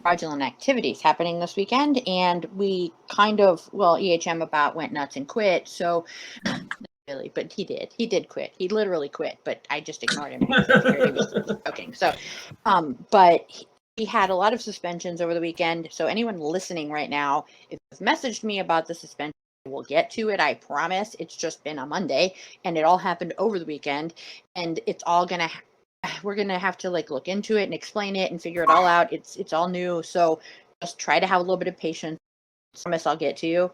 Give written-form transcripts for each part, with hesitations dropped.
fraudulent activities happening this weekend, and we EHM about went nuts and quit. So not really, but he did quit. He literally quit, but I just ignored him because I figured he was joking. So, but he had a lot of suspensions over the weekend. So anyone listening right now, if you've messaged me about the suspension, we'll get to it. I promise. It's just been a Monday, and it all happened over the weekend, and it's all we're gonna have to look into it and explain it and figure it all out. It's all new, so just try to have a little bit of patience. I promise I'll get to you.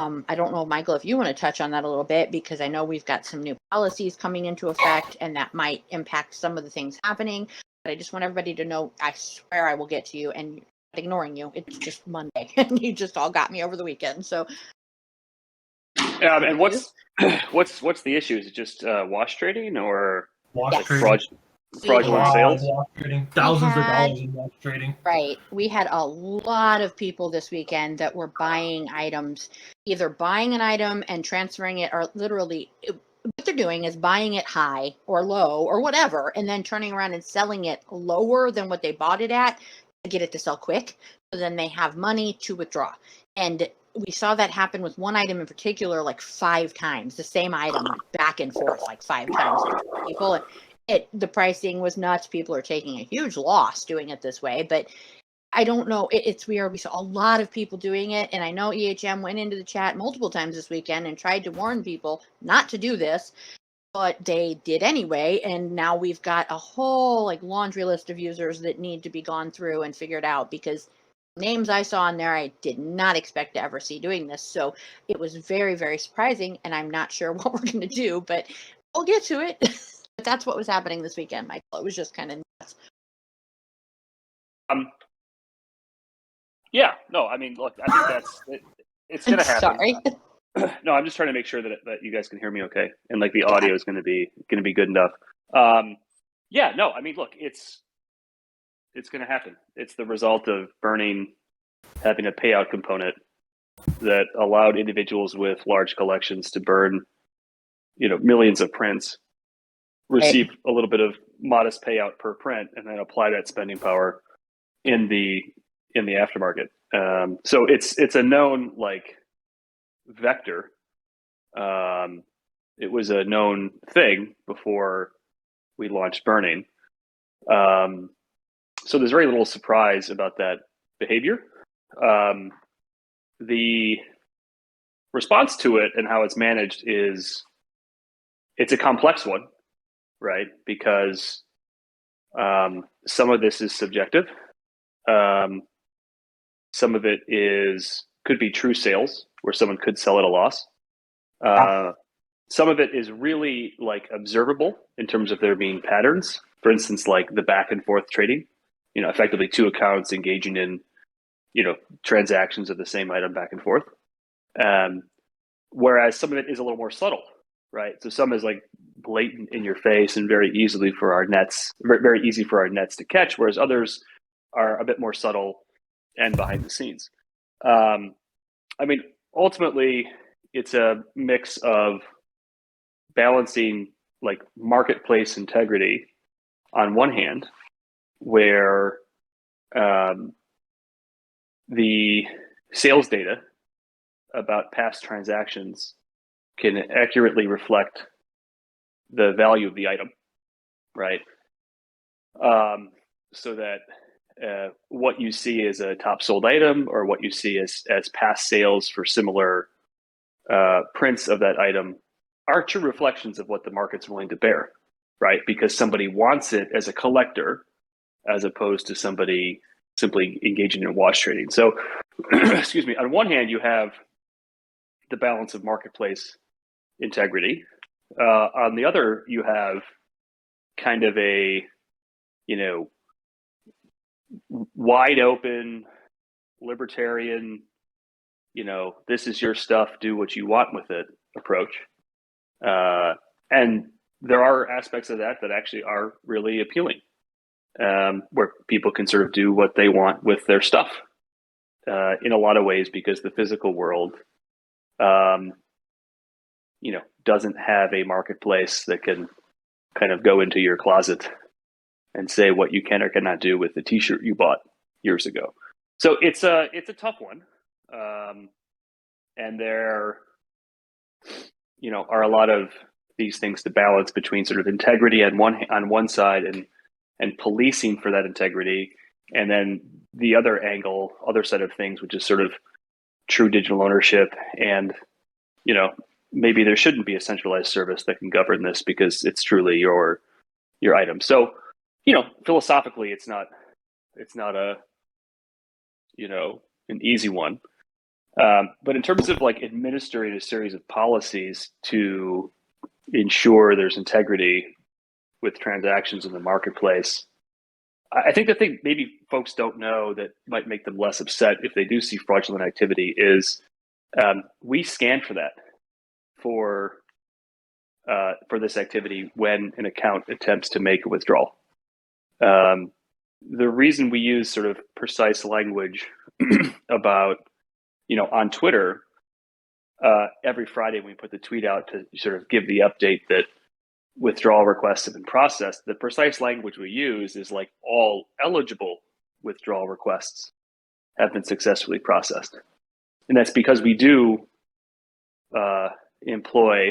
I don't know, Michael, if you want to touch on that a little bit, because I know we've got some new policies coming into effect, and that might impact some of the things happening. But I just want everybody to know, I swear I will get to you, and not ignoring you. It's just Monday, and you just all got me over the weekend. So, and what's the issue? Is it just wash trading or wash trading? Fraudulent sales? Wash trading. Thousands of dollars in wash trading. Right. We had a lot of people this weekend that were buying items, either buying an item and transferring it, or literally what they're doing is buying it high or low or whatever, and then turning around and selling it lower than what they bought it at to get it to sell quick. So then they have money to withdraw. And we saw that happen with one item in particular, 5 times. The same item went back and forth 5 times. People, the pricing was nuts. People are taking a huge loss doing it this way, but I don't know. It's weird. We saw a lot of people doing it, and I know EHM went into the chat multiple times this weekend and tried to warn people not to do this, but they did anyway. And now we've got a whole laundry list of users that need to be gone through and figured out, because names I saw in there, I did not expect to ever see doing this. So it was very, very surprising, and I'm not sure what we're going to do, but we'll get to it. But that's what was happening this weekend, Michael. It was just kind of nuts. Yeah, no, I mean, look, I think that's it. It's going to happen. Sorry. No, I'm just trying to make sure that you guys can hear me okay, and the audio is going to be good enough. Yeah, no, I mean, look, it's going to happen. It's the result of burning having a payout component that allowed individuals with large collections to burn, millions of prints, receive a little bit of modest payout per print, and then apply that spending power in the aftermarket. So it's a known vector. It was a known thing before we launched burning. So there's very little surprise about that behavior. The response to it and how it's managed it's a complex one, right? Because some of this is subjective. Some of it could be true sales where someone could sell at a loss. Some of it is really observable in terms of there being patterns. For instance, the back and forth trading, effectively 2 accounts engaging in, transactions of the same item back and forth. Whereas some of it is a little more subtle, right? So some is blatant in your face and very easy for our nets to catch, whereas others are a bit more subtle and behind the scenes. I mean, ultimately, it's a mix of balancing marketplace integrity on one hand, where the sales data about past transactions can accurately reflect the value of the item, right? So that what you see as a top sold item, or what you see as past sales for similar prints of that item, are true reflections of what the market's willing to bear, right? Because somebody wants it as a collector, as opposed to somebody simply engaging in wash trading. So, excuse me, on one hand, you have the balance of marketplace integrity. On the other, you have kind of a, wide open, libertarian, this is your stuff, do what you want with it approach. And there are aspects of that actually are really appealing, where people can sort of do what they want with their stuff in a lot of ways, because the physical world, doesn't have a marketplace that can kind of go into your closet and say what you can or cannot do with the t-shirt you bought years ago. So it's a tough one, and there, are a lot of these things to balance between sort of integrity on one side and policing for that integrity, and then the other set of things, which is sort of true digital ownership, and maybe there shouldn't be a centralized service that can govern this because it's truly your item. So philosophically, it's not a an easy one. But in terms of like administering a series of policies to ensure there's integrity with transactions in the marketplace, I think the thing maybe folks don't know that might make them less upset if they do see fraudulent activity is we scan for that for this activity when an account attempts to make a withdrawal. The reason we use sort of precise language about, on Twitter, every Friday when we put the tweet out to sort of give the update that withdrawal requests have been processed, the precise language we use is like all eligible withdrawal requests have been successfully processed. And that's because we do employ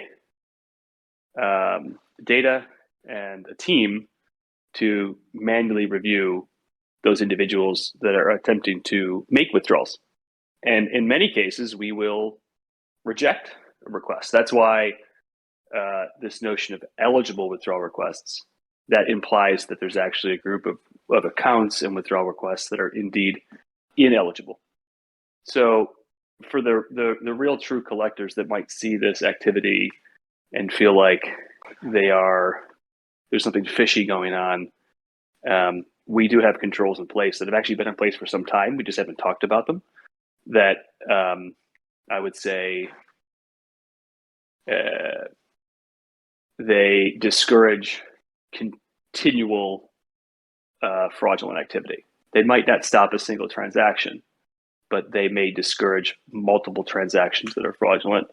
data and a team to manually review those individuals that are attempting to make withdrawals. And in many cases, we will reject a request. That's why this notion of eligible withdrawal requests, that implies that there's actually a group of accounts and withdrawal requests that are indeed ineligible. So for the real true collectors that might see this activity and feel like there's something fishy going on, we do have controls in place that have actually been in place for some time. We just haven't talked about them. That I would say they discourage continual fraudulent activity. They might not stop a single transaction, but they may discourage multiple transactions that are fraudulent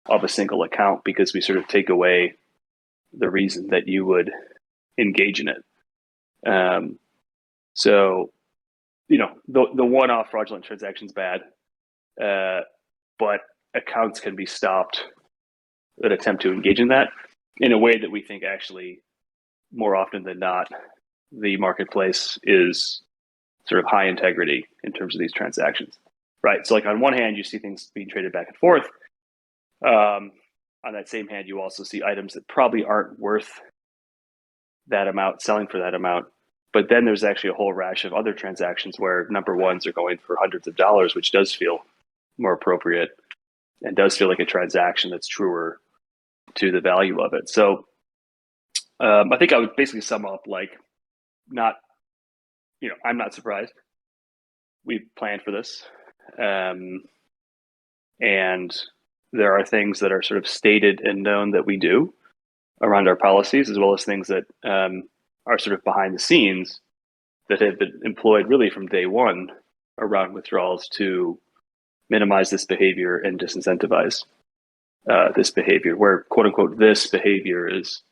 of a single account because we sort of take away the reason that you would engage in it. So, the one-off fraudulent transaction is bad, but accounts can be stopped that attempt to engage in that in a way that we think actually more often than not, the marketplace is sort of high integrity in terms of these transactions, right? So like on one hand, you see things being traded back and forth. On that same hand, you also see items that probably aren't worth that amount, selling for that amount. But then there's actually a whole rash of other transactions where number ones are going for hundreds of dollars, which does feel more appropriate and does feel like a transaction that's truer to the value of it. So I think I would basically sum up like I'm not surprised. We've planned for this. And there are things that are sort of stated and known that we do around our policies, as well as things that are sort of behind the scenes that have been employed really from day one around withdrawals to minimize this behavior and disincentivize this behavior, where quote unquote this behavior is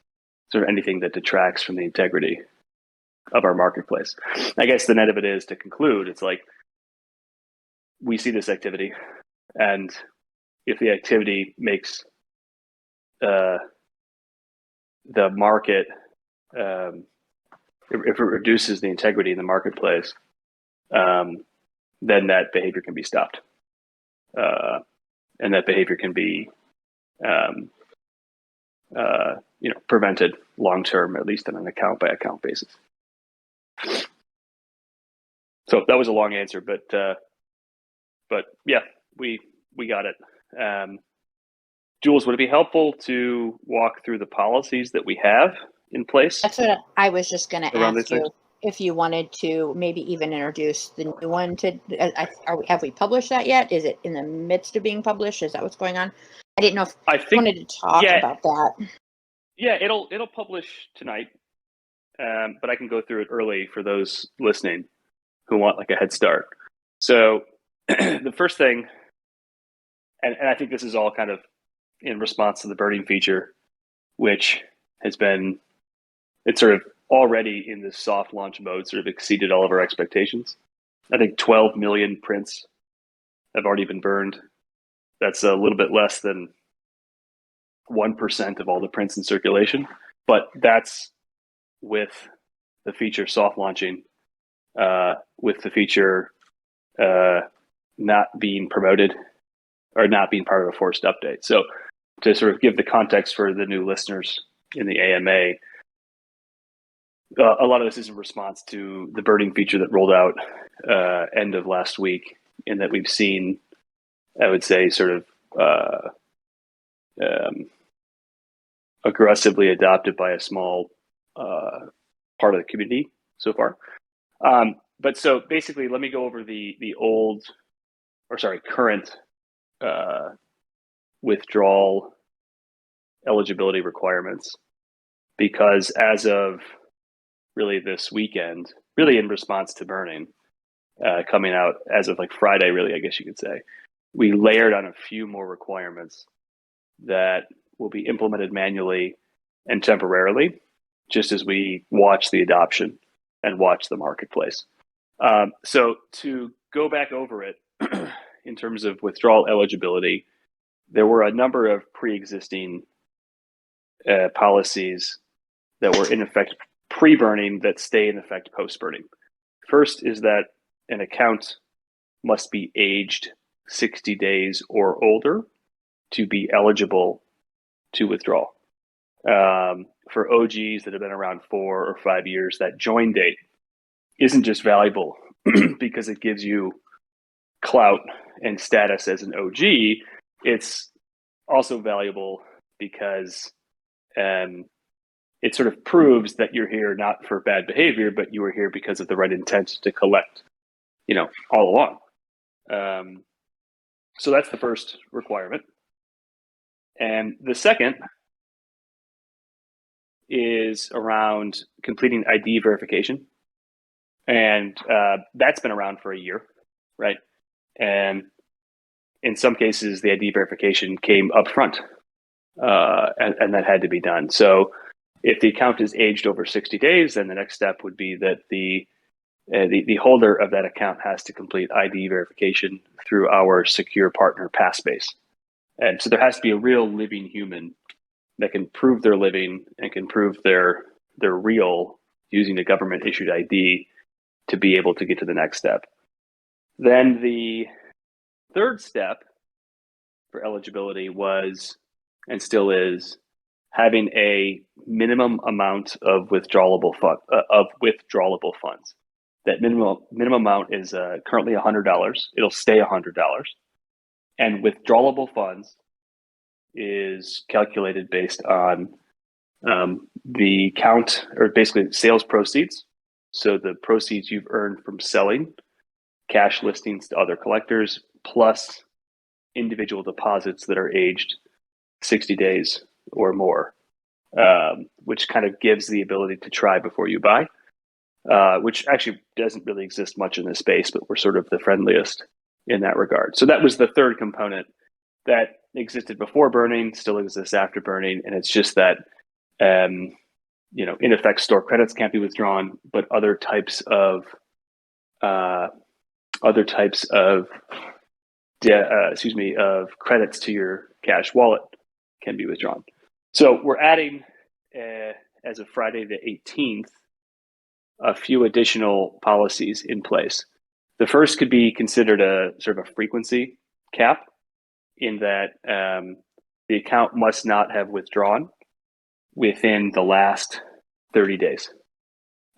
sort of anything that detracts from the integrity of our marketplace. I guess the net of it is, to conclude, it's like we see this activity, and if the activity makes the market, if it reduces the integrity in the marketplace, then that behavior can be stopped, and that behavior can be prevented long term, at least on an account by account basis. So that was a long answer, but yeah, we got it. Jules, would it be helpful to walk through the policies that we have in place? That's what I was just going to around ask these you. If you wanted to maybe even introduce the new one to, have we published that yet? Is it in the midst of being published? Is that what's going on? I didn't know if you wanted to talk about that. Yeah, it'll publish tonight, but I can go through it early for those listening who want like a head start. So the first thing, and I think this is all kind of in response to the birding feature, which has been, it's sort of already in this soft launch mode, sort of exceeded all of our expectations. I think 12 million prints have already been burned. That's a little bit less than 1% of all the prints in circulation, but that's with the feature soft launching, with the feature not being promoted or not being part of a forced update. So to sort of give the context for the new listeners in the AMA, a lot of this is in response to the burning feature that rolled out end of last week, and that we've seen, I would say, sort of aggressively adopted by a small part of the community so far. But so basically, let me go over the current withdrawal eligibility requirements, because as of really this weekend, really in response to burning coming out as of like Friday, really, I guess you could say, we layered on a few more requirements that will be implemented manually and temporarily, just as we watch the adoption and watch the marketplace. So to go back over it, in terms of withdrawal eligibility, there were a number of pre-existing policies that were in effect pre-burning that stay in effect post-burning. First is that an account must be aged 60 days or older to be eligible to withdraw. For OGs that have been around 4 or 5 years, that join date isn't just valuable because it gives you clout and status as an OG. It's also valuable because it sort of proves that you're here not for bad behavior, but you were here because of the right intent to collect, all along. So that's the first requirement. And the second is around completing ID verification. And that's been around for a year, right? And in some cases, the ID verification came up front, and that had to be done. So if the account is aged over 60 days, then the next step would be that the holder of that account has to complete ID verification through our secure partner Passbase. And so there has to be a real living human that can prove they're living and can prove they're real using a government issued ID to be able to get to the next step. Then the third step for eligibility was, and still is, having a minimum amount of withdrawable funds. That minimum amount is currently $100. It'll stay $100. And withdrawable funds is calculated based on the count, or basically sales proceeds. So the proceeds you've earned from selling cash listings to other collectors, plus individual deposits that are aged 60 days or more, which kind of gives the ability to try before you buy, which actually doesn't really exist much in this space, but we're sort of the friendliest in that regard. So that was the third component that existed before burning, still exists after burning, and it's just that in effect, store credits can't be withdrawn, but other types of credits to your cash wallet can be withdrawn. So we're adding, as of Friday the 18th, a few additional policies in place. The first could be considered a sort of a frequency cap, in that the account must not have withdrawn within the last 30 days.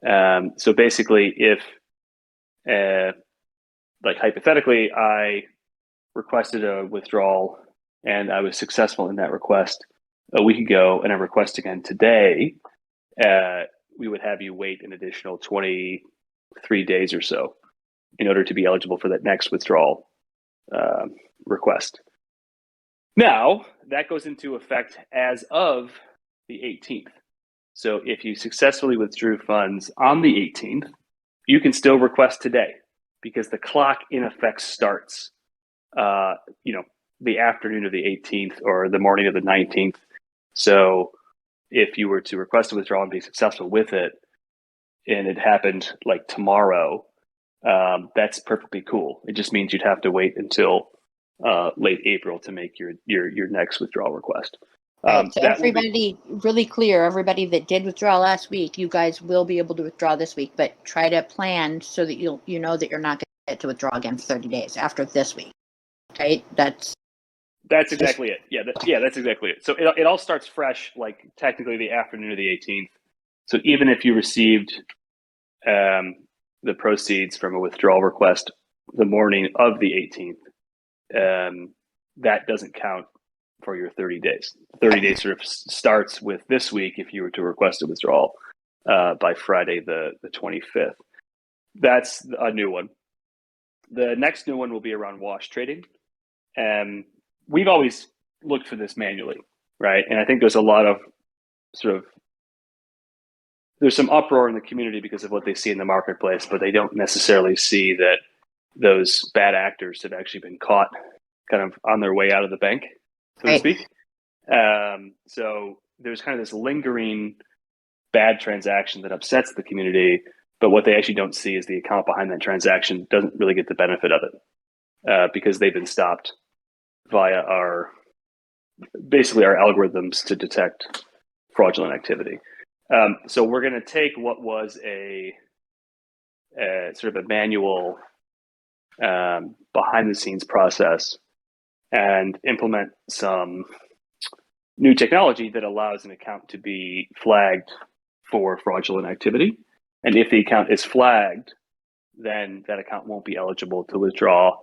So basically, if, like hypothetically, I requested a withdrawal and I was successful in that request a week ago, and I request again today, we would have you wait an additional 23 days or so in order to be eligible for that next withdrawal request. Now, that goes into effect as of the 18th. So if you successfully withdrew funds on the 18th, you can still request today, because the clock in effect starts, the afternoon of the 18th or the morning of the 19th. So if you were to request a withdrawal and be successful with it, and it happened like tomorrow, that's perfectly cool. It just means you'd have to wait until late April to make your next withdrawal request. Right. So That will everybody, really clear, everybody that did withdraw last week, you guys will be able to withdraw this week, but try to plan so that you know that you're not going to get to withdraw again for 30 days after this week. Right? That's exactly it. Yeah, that's exactly it. So it all starts fresh, like technically the afternoon of the 18th. So even if you received the proceeds from a withdrawal request the morning of the 18th, that doesn't count for your 30 days. 30 days sort of starts with this week if you were to request a withdrawal by Friday the 25th. That's a new one. The next new one will be around wash trading. We've always looked for this manually, right? And I think there's a lot of there's some uproar in the community because of what they see in the marketplace, but they don't necessarily see that those bad actors have actually been caught kind of on their way out of the bank, so to speak. So there's kind of this lingering bad transaction that upsets the community, but what they actually don't see is the account behind that transaction doesn't really get the benefit of it because they've been stopped via our algorithms to detect fraudulent activity. So we're going to take what was a sort of a manual behind the scenes process and implement some new technology that allows an account to be flagged for fraudulent activity. And if the account is flagged, then that account won't be eligible to withdraw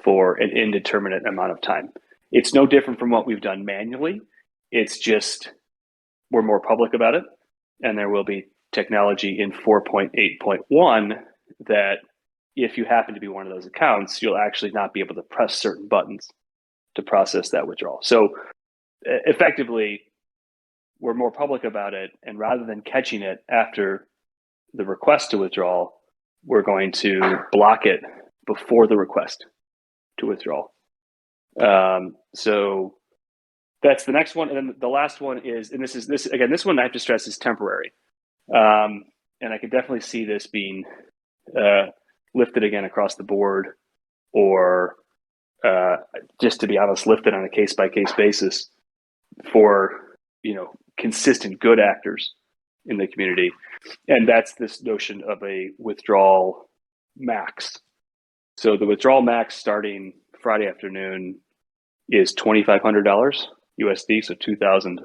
for an indeterminate amount of time. It's no different from what we've done manually. It's just we're more public about it. And there will be technology in 4.8.1 that if you happen to be one of those accounts, you'll actually not be able to press certain buttons to process that withdrawal. So effectively, we're more public about it. And rather than catching it after the request to withdraw, we're going to block it before the request to withdraw. So that's the next one. And then the last one is, and this one I have to stress is temporary. And I could definitely see this being lifted again across the board, or just to be honest, lifted on a case-by-case basis for, consistent good actors in the community. And that's this notion of a withdrawal max. So the withdrawal max starting Friday afternoon is $2,500 USD, so $2,500.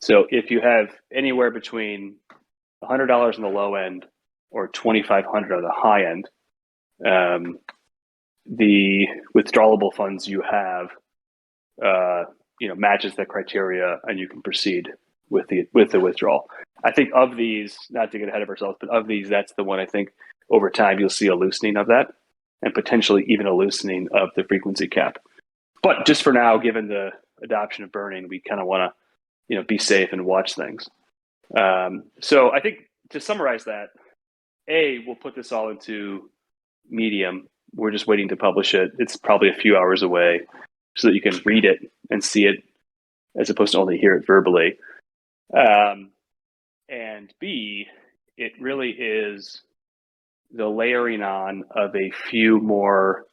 So if you have anywhere between $100 on the low end or $2,500 on the high end, the withdrawable funds you have, matches the criteria, and you can proceed with the withdrawal. I think of these, not to get ahead of ourselves, but of these, that's the one I think over time you'll see a loosening of that, and potentially even a loosening of the frequency cap. But just for now, given the adoption of burning, we kind of want to, be safe and watch things. So I think to summarize that, we'll put this all into Medium. We're just waiting to publish it. It's probably a few hours away so that you can read it and see it as opposed to only hear it verbally. And B, it really is the layering on of a few more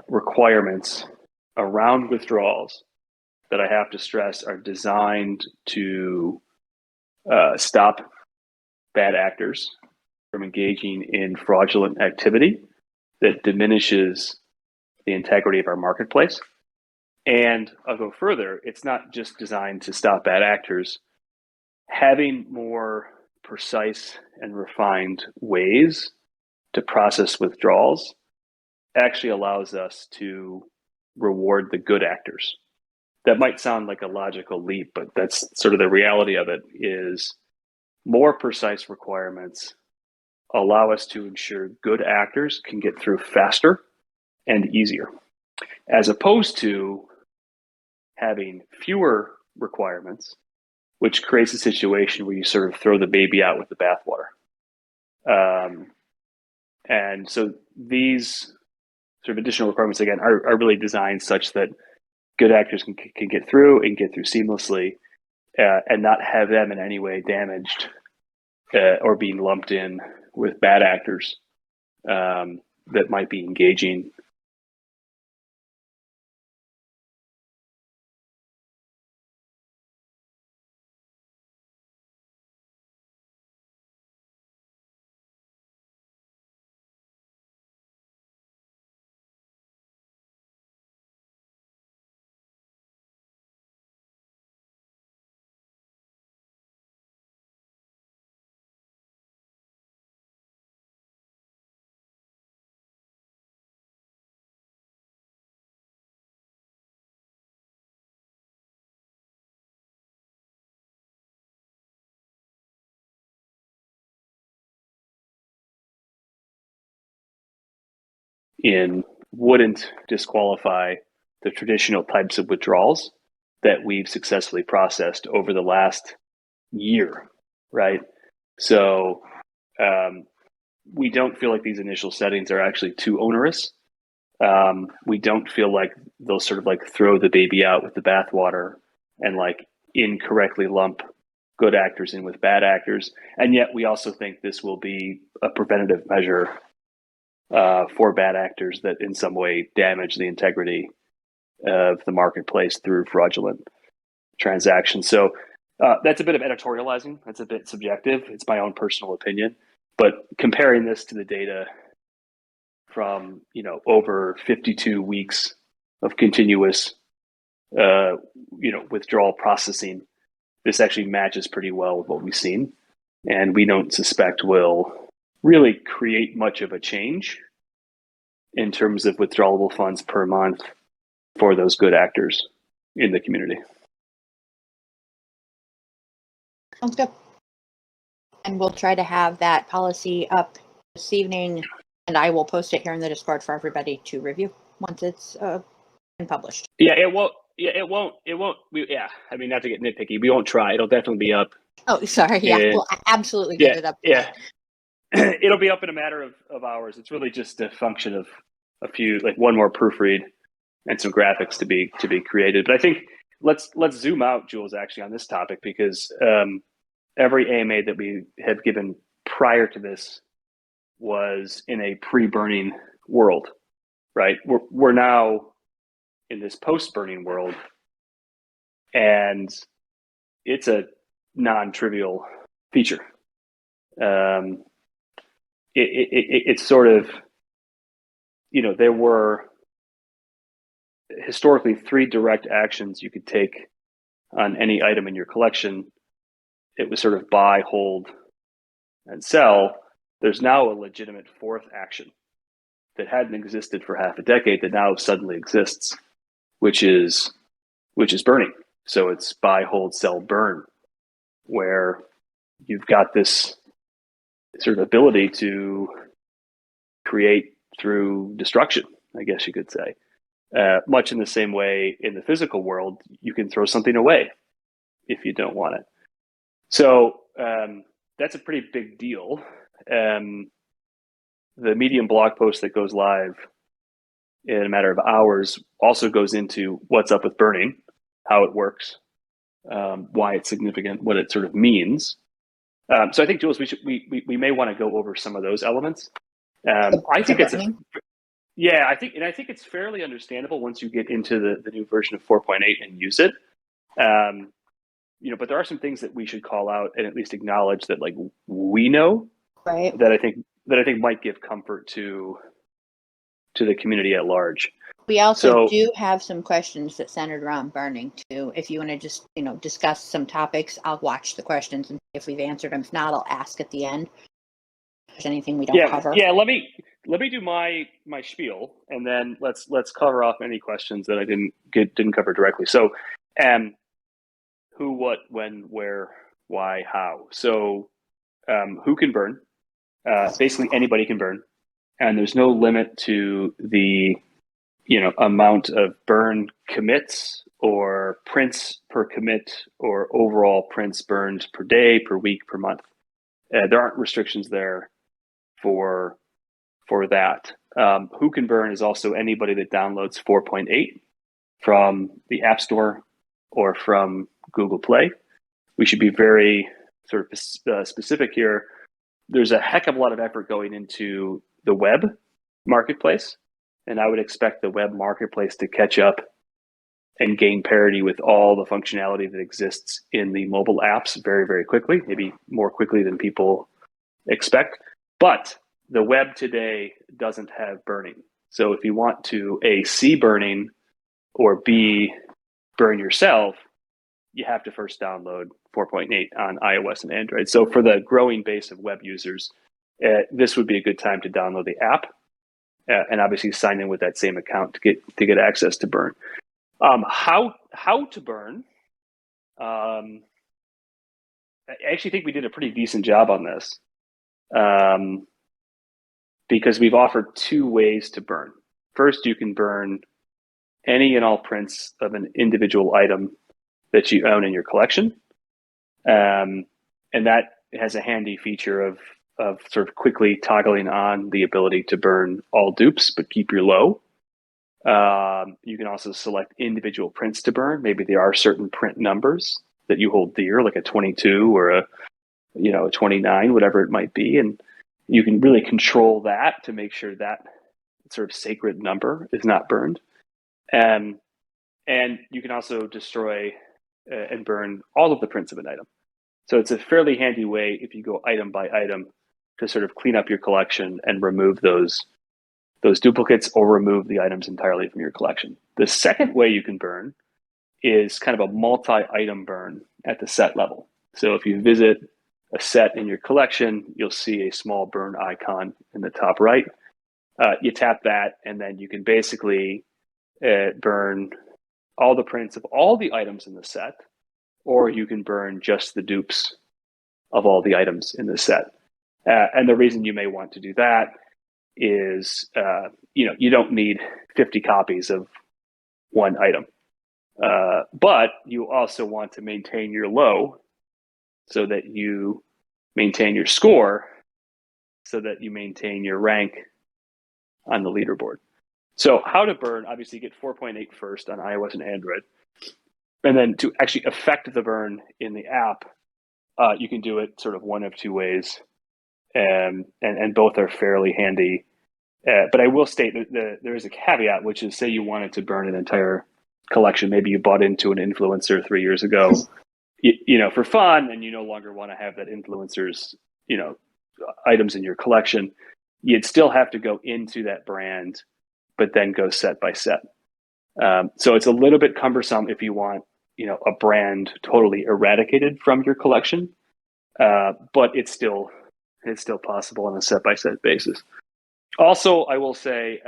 requirements around withdrawals that I have to stress are designed to stop bad actors from engaging in fraudulent activity that diminishes the integrity of our marketplace. And I'll go further. It's not just designed to stop bad actors. Having more precise and refined ways to process withdrawals actually allows us to reward the good actors. That might sound like a logical leap, but that's sort of the reality of it. Is more precise requirements allow us to ensure good actors can get through faster and easier, as opposed to having fewer requirements, which creates a situation where you sort of throw the baby out with the bathwater. And so these sort of additional requirements, again, are really designed such that good actors can get through and get through seamlessly, and not have them in any way damaged or being lumped in bad actors that might be engaging. Wouldn't disqualify the traditional types of withdrawals that we've successfully processed over the last year, right? So we don't feel like these initial settings are actually too onerous. We don't feel like they'll sort of like throw the baby out with the bathwater and like incorrectly lump good actors in with bad actors. And yet we also think this will be a preventative measure for bad actors that in some way damage the integrity of the marketplace through fraudulent transactions. So that's a bit of editorializing. That's a bit subjective. It's my own personal opinion. But comparing this to the data from over 52 weeks of continuous withdrawal processing, this actually matches pretty well with what we've seen, and we don't suspect will really create much of a change in terms of withdrawable funds per month for those good actors in the community. Sounds good. And we'll try to have that policy up this evening, and I will post it here in the Discord for everybody to review once it's been published. Yeah, it won't. Yeah, it won't. I mean, not to get nitpicky, we won't try. It'll definitely be up. Oh, sorry. Yeah, we'll absolutely get it up. Yeah. It'll be up in a matter of hours. It's really just a function of a few, like one more proofread and some graphics to be created. But I think let's zoom out, Jules, actually on this topic, because every AMA that we have given prior to this was in a pre-burning world, right? We're now in this post-burning world, and it's a non-trivial feature. It's sort of, there were historically 3 direct actions you could take on any item in your collection. It was sort of buy, hold, and sell. There's now a legitimate 4th action that hadn't existed for half a decade that now suddenly exists, which is burning. So it's buy, hold, sell, burn, where you've got this sort of ability to create through destruction, I guess you could say. Much in the same way in the physical world, you can throw something away if you don't want it. So that's a pretty big deal. The Medium blog post that goes live in a matter of hours also goes into what's up with burning, how it works, why it's significant, what it sort of means. So I think, Jules, we may want to go over some of those elements. I think I think it's fairly understandable once you get into the new version of 4.8 and use it. But there are some things that we should call out and at least acknowledge that, like, we know, right, that I think might give comfort to the community at large. We also do have some questions that centered around burning too. If you want to just, discuss some topics, I'll watch the questions and if we've answered them. If not, I'll ask at the end. If there's anything we don't cover. Yeah, let me do my spiel, and then let's cover off any questions that I didn't cover directly. So, who, what, when, where, why, how. So, who can burn? Basically, anybody can burn, and there's no limit to the amount of burn commits or prints per commit or overall prints burned per day, per week, per month. There aren't restrictions there for that. Who can burn is also anybody that downloads 4.8 from the App Store or from Google Play. We should be very sort of specific here. there's a heck of a lot of effort going into the web marketplace, and I would expect the web marketplace to catch up and gain parity with all the functionality that exists in the mobile apps very, very quickly, maybe more quickly than people expect. But the web today doesn't have burning. So if you want to A, see burning, or B, burn yourself, you have to first download 4.8 on iOS and Android. So for the growing base of web users, this would be a good time to download the app and obviously sign in with that same account to get access to burn. How to burn? I actually think we did a pretty decent job on this because we've offered two ways to burn. First, you can burn any and all prints of an individual item that you own in your collection, and that has a handy feature of sort of quickly toggling on the ability to burn all dupes but keep your low. You can also select individual prints to burn. Maybe there are certain print numbers that you hold dear, like a 22 or a 29, whatever it might be, and you can really control that to make sure that sort of sacred number is not burned. And you can also destroy and burn all of the prints of an item. So it's a fairly handy way, if you go item by item, to sort of clean up your collection and remove those duplicates or remove the items entirely from your collection. The second way you can burn is kind of a multi-item burn at the set level. So if you visit a set in your collection, you'll see a small burn icon in the top right. You tap that, and then you can basically burn all the prints of all the items in the set, or you can burn just the dupes of all the items in the set. And the reason you may want to do that is, you don't need 50 copies of one item, but you also want to maintain your low so that you maintain your score, so that you maintain your rank on the leaderboard. So how to burn, obviously you get 4.8 first on iOS and Android. And then to actually affect the burn in the app, you can do it sort of one of two ways. And both are fairly handy. But I will state that there is a caveat, which is, say you wanted to burn an entire collection. Maybe you bought into an influencer 3 years ago, for fun, and you no longer want to have that influencer's, items in your collection. You'd still have to go into that brand, but then go set by set. So it's a little bit cumbersome if you want, a brand totally eradicated from your collection, but it's still possible on a set by set basis. Also, I will say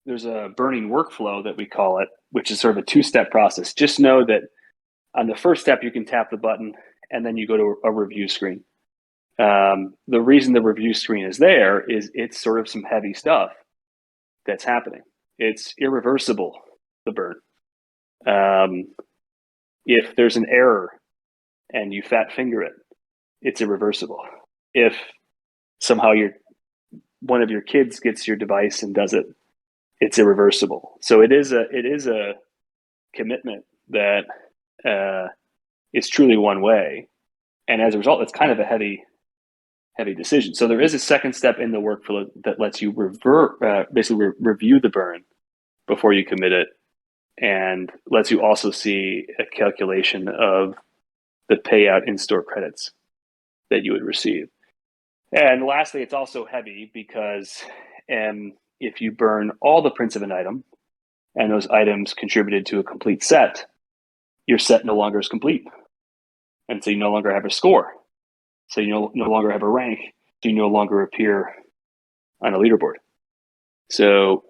there's a burning workflow that we call it, which is sort of a two-step process. Just know that on the first step, you can tap the button and then you go to a review screen. The reason the review screen is there is it's sort of some heavy stuff that's happening. It's irreversible, the burn. If there's an error and you fat finger it, it's irreversible. If somehow one of your kids gets your device and does it, it's irreversible. So it is a commitment that is truly one way, and as a result, it's kind of a heavy decision. So there is a second step in the workflow that lets you basically review the burn before you commit it, and lets you also see a calculation of the payout in-store credits that you would receive. And lastly, it's also heavy because if you burn all the prints of an item and those items contributed to a complete set, your set no longer is complete. And so you no longer have a score. So you no longer have a rank. So you no longer appear on a leaderboard. So,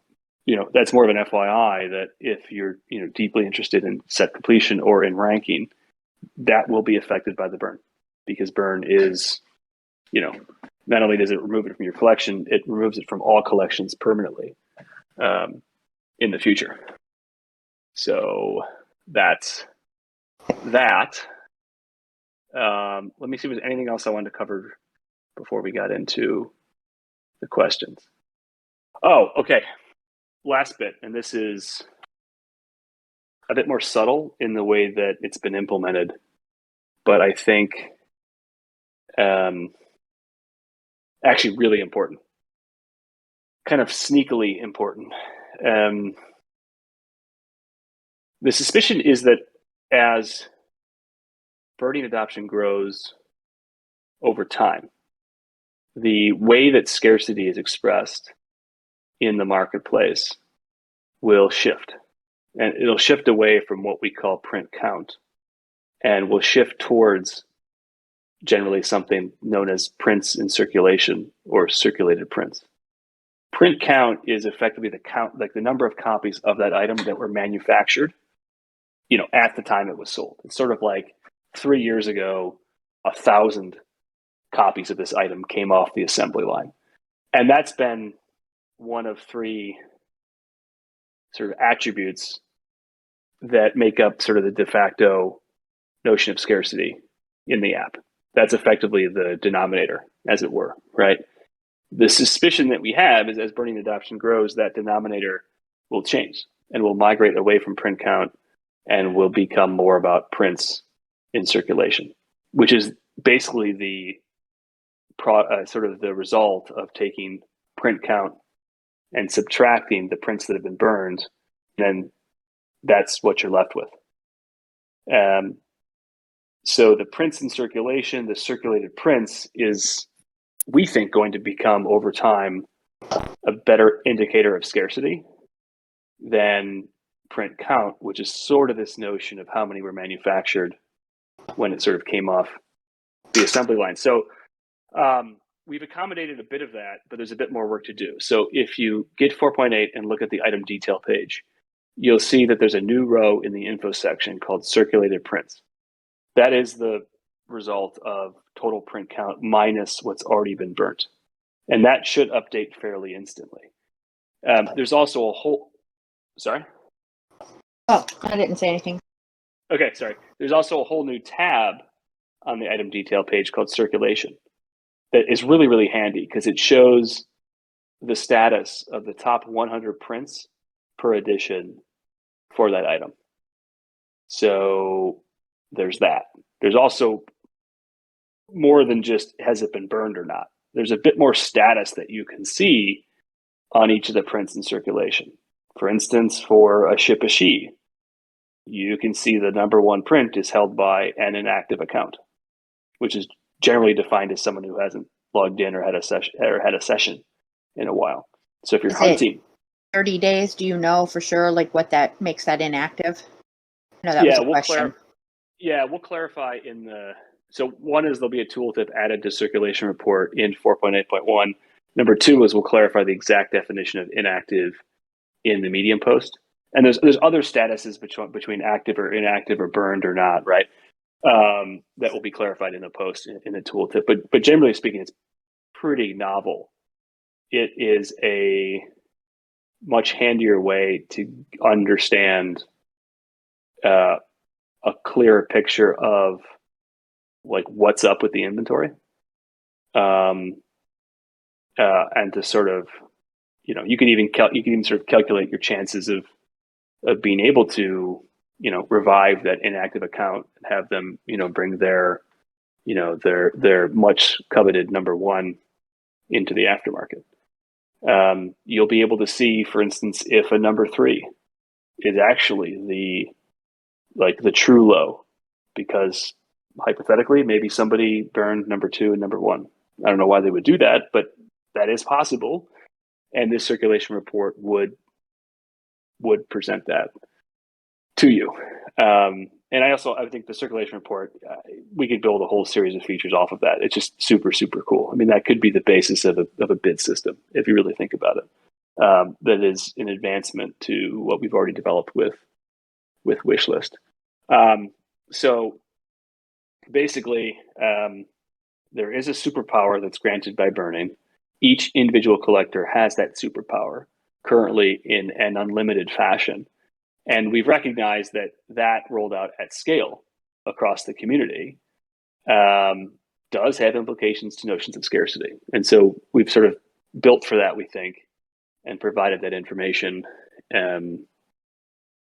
that's more of an FYI that if you're, deeply interested in set completion or in ranking, that will be affected by the burn, because burn is, not only does it remove it from your collection, it removes it from all collections permanently in the future. So that's that. Let me see if there's anything else I wanted to cover before we got into the questions. Oh, okay. Last bit, and this is a bit more subtle in the way that it's been implemented, but I think actually really important, kind of sneakily important. The suspicion is that as birding adoption grows over time, the way that scarcity is expressed in the marketplace will shift. And it'll shift away from what we call print count and will shift towards generally something known as prints in circulation or circulated prints. Print count is effectively the count, like the number of copies of that item that were manufactured, at the time it was sold. It's sort of like 3 years ago, 1,000 copies of this item came off the assembly line. And that's been one of 3 sort of attributes that make up sort of the de facto notion of scarcity in the app. That's effectively the denominator, as it were, right? The suspicion that we have is as burning adoption grows, that denominator will change and will migrate away from print count and will become more about prints in circulation, which is basically the sort of the result of taking print count and subtracting the prints that have been burned, and that's what you're left with. So the prints in circulation, the circulated prints, is, we think, going to become over time a better indicator of scarcity than print count, which is sort of this notion of how many were manufactured when it sort of came off the assembly line. So we've accommodated a bit of that, but there's a bit more work to do. So if you get 4.8 and look at the item detail page, you'll see that there's a new row in the info section called circulated prints. That is the result of total print count minus what's already been burnt. And that should update fairly instantly. There's also a whole, sorry? Oh, I didn't say anything. Okay, sorry. There's also a whole new tab on the item detail page called circulation that is really, really handy because it shows the status of the top 100 prints per edition for that item. So there's that. There's also more than just has it been burned or not. There's a bit more status that you can see on each of the prints in circulation. For instance, for a ship a she, you can see the number 1 print is held by an inactive account, which is generally defined as someone who hasn't logged in or had a session in a while. So if you're hunting, 30 days, do you know for sure like what that makes that inactive? No, that was a question. We'll clarify in the, so one is there'll be a tooltip added to circulation report in 4.8.1. Number 2 is we'll clarify the exact definition of inactive in the Medium post. And there's other statuses between active or inactive or burned or not, right? That will be clarified in the post in the tooltip. But generally speaking, it's pretty novel. It is a much handier way to understand a clearer picture of like what's up with the inventory, and to sort of, you can even sort of calculate your chances of being able to, revive that inactive account and have them, bring their much coveted number 1 into the aftermarket. You'll be able to see, for instance, if a number 3 is actually the true low, because hypothetically, maybe somebody burned number 2 and number 1. I don't know why they would do that, but that is possible. And this circulation report would present that to you. And I think the circulation report, we could build a whole series of features off of that. It's just super, super cool. I mean, that could be the basis of a bid system, if you really think about it. That is an advancement to what we've already developed with Wishlist. So basically, there is a superpower that's granted by burning. Each individual collector has that superpower currently in an unlimited fashion. And we've recognized that rolled out at scale across the community does have implications to notions of scarcity. And so we've sort of built for that, we think, and provided that information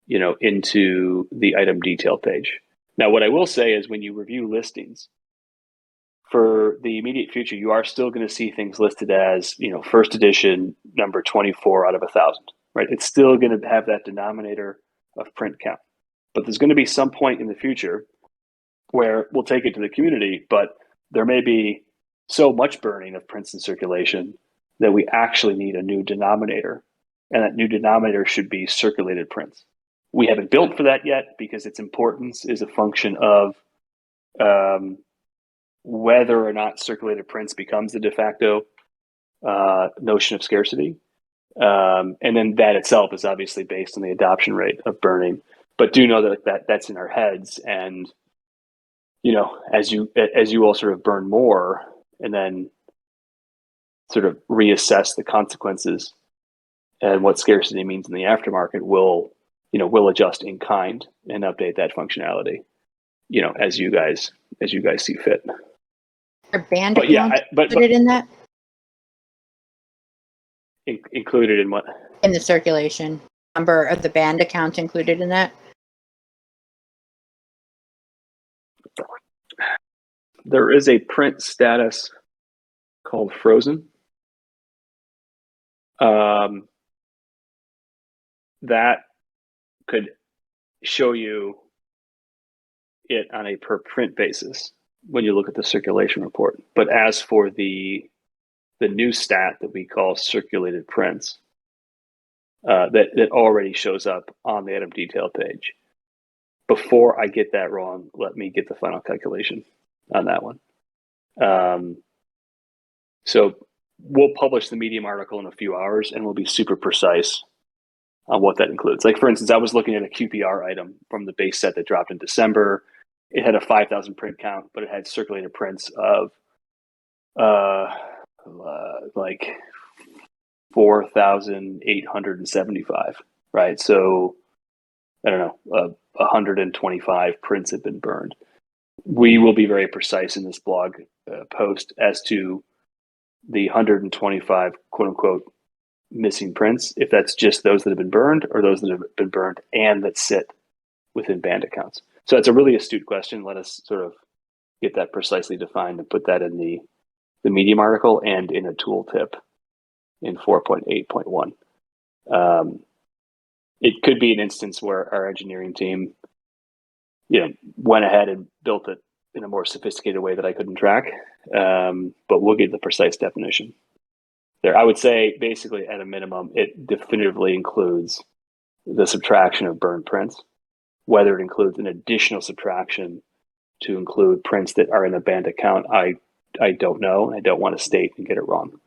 into the item detail page. Now, what I will say is when you review listings for the immediate future, you are still going to see things listed as, first edition number 24 out of 1,000, right? It's still going to have that denominator of print count. But there's going to be some point in the future where we'll take it to the community, but there may be so much burning of prints in circulation that we actually need a new denominator. And that new denominator should be circulated prints. We haven't built for that yet because its importance is a function of whether or not circulated prints becomes the de facto notion of scarcity. And then that itself is obviously based on the adoption rate of burning. But do know that that's in our heads. And, as you all sort of burn more and then sort of reassess the consequences and what scarcity means in the aftermarket, we'll adjust in kind and update that functionality, as you guys see fit. Are band But yeah, accounts included in that? Included in what? In the circulation. Number of the band accounts included in that? There is a print status called frozen. That could show you it on a per print basis when you look at the circulation report. But as for the new stat that we call circulated prints, that already shows up on the item detail page. Before I get that wrong, let me get the final calculation on that one. So we'll publish the Medium article in a few hours, and we'll be super precise on what that includes. Like, for instance, I was looking at a QPR item from the base set that dropped in December. It had a 5,000 print count, but it had circulated prints of like 4,875, right? So I don't know, 125 prints have been burned. We will be very precise in this blog post as to the 125 quote unquote missing prints, if that's just those that have been burned or those that have been burned and that sit within band accounts. So that's a really astute question. Let us sort of get that precisely defined and put that in the Medium article and in a tooltip in 4.8.1. It could be an instance where our engineering team, went ahead and built it in a more sophisticated way that I couldn't track. But we'll get the precise definition there. I would say basically at a minimum, it definitively includes the subtraction of burned prints. Whether it includes an additional subtraction to include prints that are in a band account, I don't know. I don't want to state and get it wrong.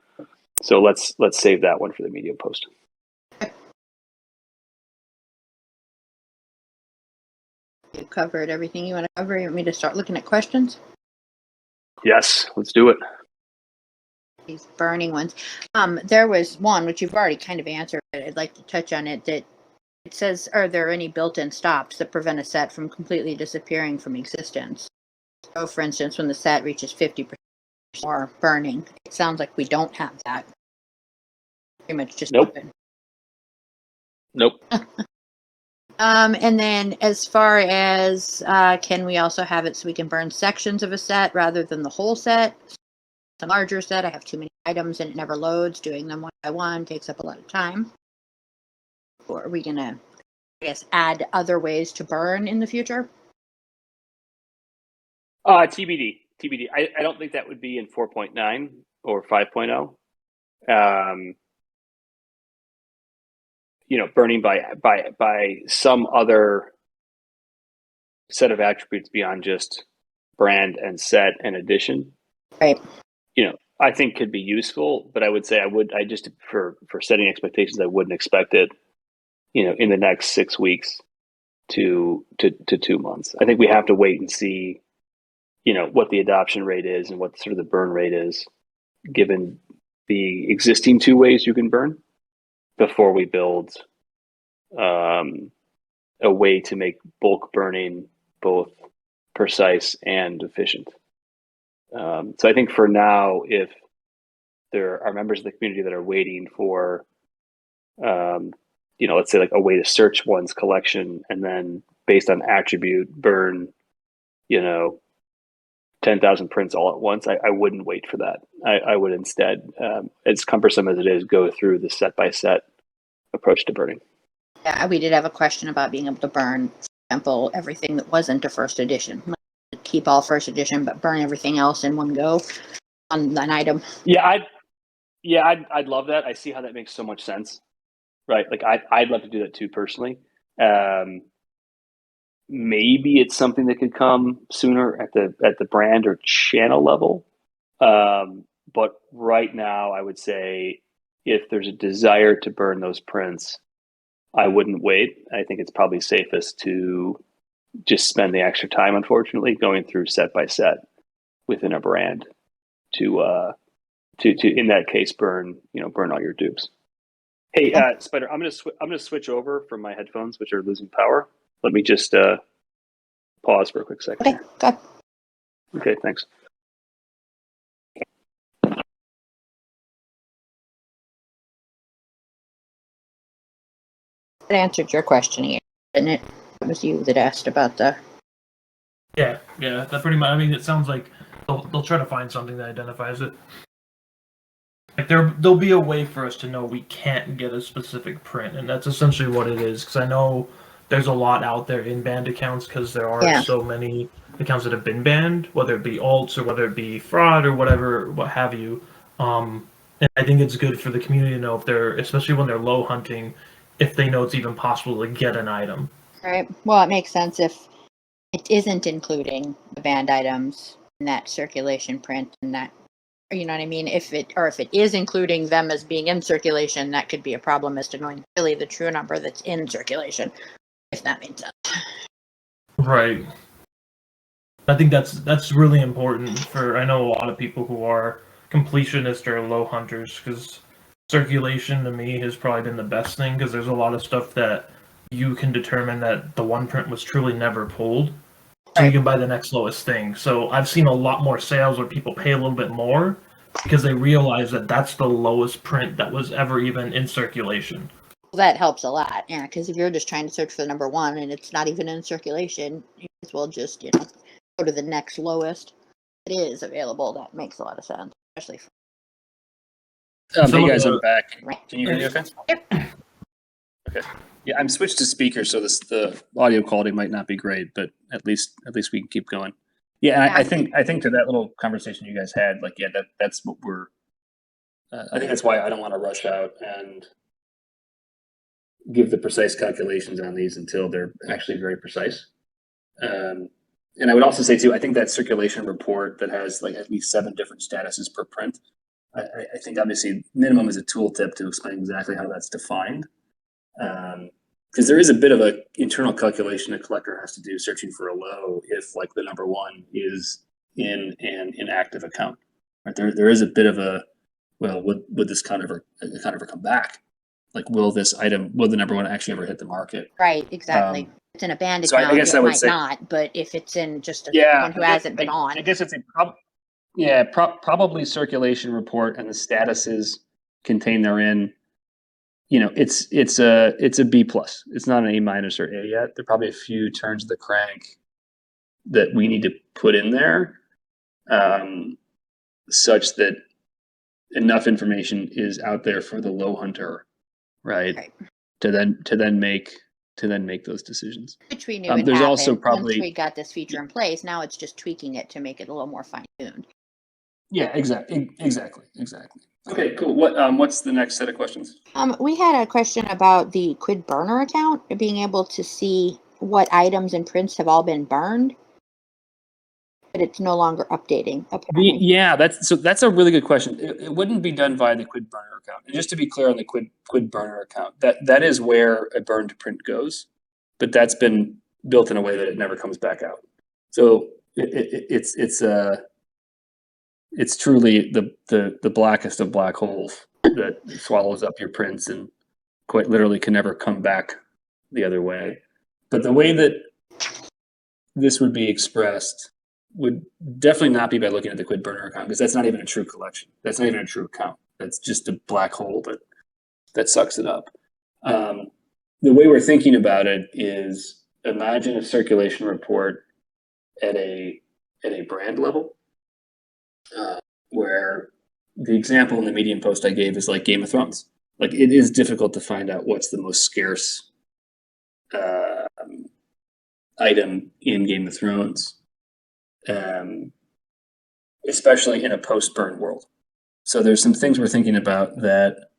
So let's save that one for the Medium post. You covered everything you want to cover. You want me to start looking at questions? Yes, let's do it. These burning ones. There was one, which you've already kind of answered, but I'd like to touch on it, that it says, are there any built-in stops that prevent a set from completely disappearing from existence? So, for instance, when the set reaches 50% or burning, it sounds like we don't have that. Pretty much just Nope. open. Nope. And then as far as can we also have it so we can burn sections of a set rather than the whole set? It's a larger set. I have too many items and it never loads. Doing them one by one takes up a lot of time. Or are we going to, I guess, add other ways to burn in the future? TBD. I don't think that would be in 4.9 or 5.0. Burning by some other set of attributes beyond just brand and set and edition. Right. I think could be useful, but I would say I just for setting expectations, I wouldn't expect it, in the next 6 weeks to 2 months. I think we have to wait and see, what the adoption rate is and what sort of the burn rate is, given the existing 2 ways you can burn, before we build a way to make bulk burning both precise and efficient. So I think for now, if there are members of the community that are waiting for, let's say like a way to search one's collection and then based on attribute burn, 10,000 prints all at once, I wouldn't wait for that. I would instead, as cumbersome as it is, go through the set by set approach to burning. Yeah, we did have a question about being able to burn, for example, everything that wasn't a first edition. Like, keep all first edition, but burn everything else in one go on an item. Yeah, I'd love that. I see how that makes so much sense, right? Like I'd love to do that too personally. Maybe it's something that could come sooner at the brand or channel level. But right now, I would say if there's a desire to burn those prints, I wouldn't wait. I think it's probably safest to just spend the extra time, unfortunately, going through set by set within a brand to in that case burn all your dupes. Hey, Spider, I'm gonna switch over from my headphones, which are losing power. Let me just pause for a quick second. Okay, good. Okay, thanks. That answered your question, Ian, didn't it? It was you that asked about the... Yeah, that pretty much. I mean, it sounds like they'll try to find something that identifies it. Like there'll be a way for us to know we can't get a specific print, and that's essentially what it is. Because I know there's a lot out there in banned accounts because there are so many accounts that have been banned, whether it be alts or whether it be fraud or whatever, what have you. And I think it's good for the community to know if they're, especially when they're low hunting, if they know it's even possible to get an item. Right. Well, it makes sense if it isn't including the banned items in that circulation print, and that, you know what I mean? If it is including them as being in circulation, that could be a problem as to knowing really the true number that's in circulation, if that makes sense. Right. I think that's really important for, I know a lot of people who are completionists or low hunters, because circulation to me has probably been the best thing, because there's a lot of stuff that you can determine that the one print was truly never pulled, so you can buy the next lowest thing. So I've seen a lot more sales where people pay a little bit more because they realize that that's the lowest print that was ever even in circulation. Well, that helps a lot, yeah, because if you're just trying to search for the number one and it's not even in circulation, you might as well just, go to the next lowest. It is available. That makes a lot of sense, especially for... Hey guys, I'm back. Right. Can you hear me okay? Yep. Okay. Yeah, I'm switched to speaker, so the audio quality might not be great, but at least we can keep going. Yeah, and I think to that little conversation you guys had, like, yeah, that's what we're. I think that's why I don't want to rush out and give the precise calculations on these until they're actually very precise. And I would also say too, I think that circulation report that has like at least 7 different statuses per print. I think obviously minimum is a tooltip to explain exactly how that's defined. Because there is a bit of an internal calculation a collector has to do searching for a low if like the number one is in an inactive account. Right? There is a bit of a, well, would this account ever come back? Like, will the number one actually ever hit the market? Right, exactly. It's in a banned so account, I guess it I would might say, not, but if it's in just one who I hasn't been on. I guess it's probably circulation report and the statuses contained therein. It's a B plus. It's not an A minus or A yet. There are probably a few turns of the crank that we need to put in there, such that enough information is out there for the low hunter, right. To then make those decisions. Which we knew would there's happen also probably, once we got this feature in place. Now it's just tweaking it to make it a little more fine-tuned. Yeah, exactly. Okay, cool. What's the next set of questions? We had a question about the Quidd burner account, being able to see what items and prints have all been burned, but it's no longer updating. Yeah, that's a really good question. It wouldn't be done via the Quidd burner account. And just to be clear on the Quidd burner account, that is where a burn to print goes, but that's been built in a way that it never comes back out. So it's truly the blackest of black holes that swallows up your prints and quite literally can never come back the other way. But the way that this would be expressed would definitely not be by looking at the Quidd burner account, because that's not even a true collection. That's not even a true account. That's just a black hole that sucks it up. The way we're thinking about it is, imagine a circulation report at a at a brand level, where the example in the Medium post I gave is like Game of Thrones. Like, it is difficult to find out what's the most scarce item in Game of Thrones, especially in a post-burn world. So there's some things we're thinking about that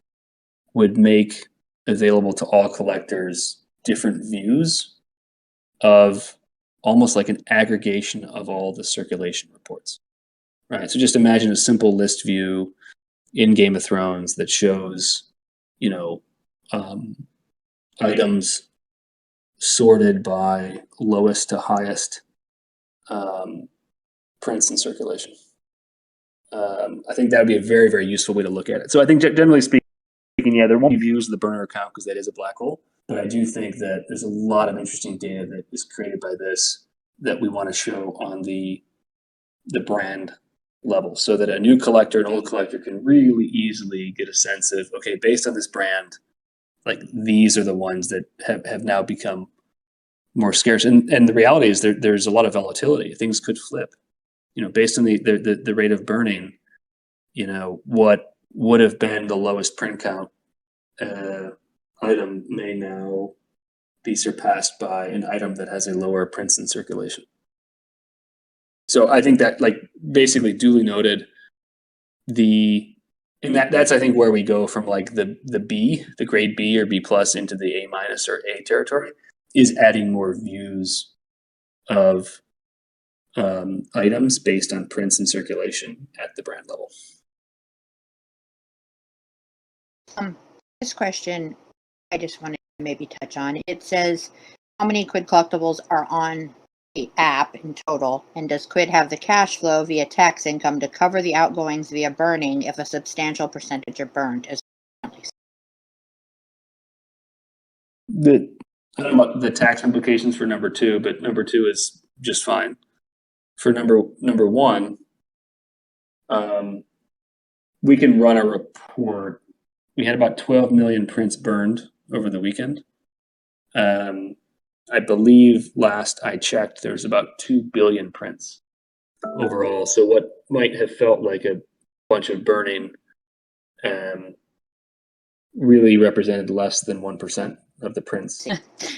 would make available to all collectors different views of almost like an aggregation of all the circulation reports. Right. So just imagine a simple list view in Game of Thrones that shows, items sorted by lowest to highest prints in circulation. I think that would be a very, very useful way to look at it. So I think generally speaking, there won't be views of the burner account because that is a black hole. But I do think that there's a lot of interesting data that is created by this that we want to show on the brand level, so that a new collector, an old collector, can really easily get a sense of, okay, based on this brand, like, these are the ones that have now become more scarce. And the reality is there's a lot of volatility. Things could flip, based on the rate of burning. What would have been the lowest print count item may now be surpassed by an item that has a lower prints in circulation. So I think that, like, basically duly noted, that's I think where we go from like the B, the grade B or B plus, into the A minus or A territory, is adding more views of items based on prints in circulation at the brand level. This question, I just wanted to maybe touch on. It says, how many Quidd collectibles are on the app in total, and does Quidd have the cash flow via tax income to cover the outgoings via burning if a substantial percentage are burned? I don't know about the tax implications for number 2, but number 2 is just fine. For number 1, we can run a report. We had about 12 million prints burned over the weekend. I believe last I checked, there's about 2 billion prints overall. So what might have felt like a bunch of burning really represented less than 1% of the prints in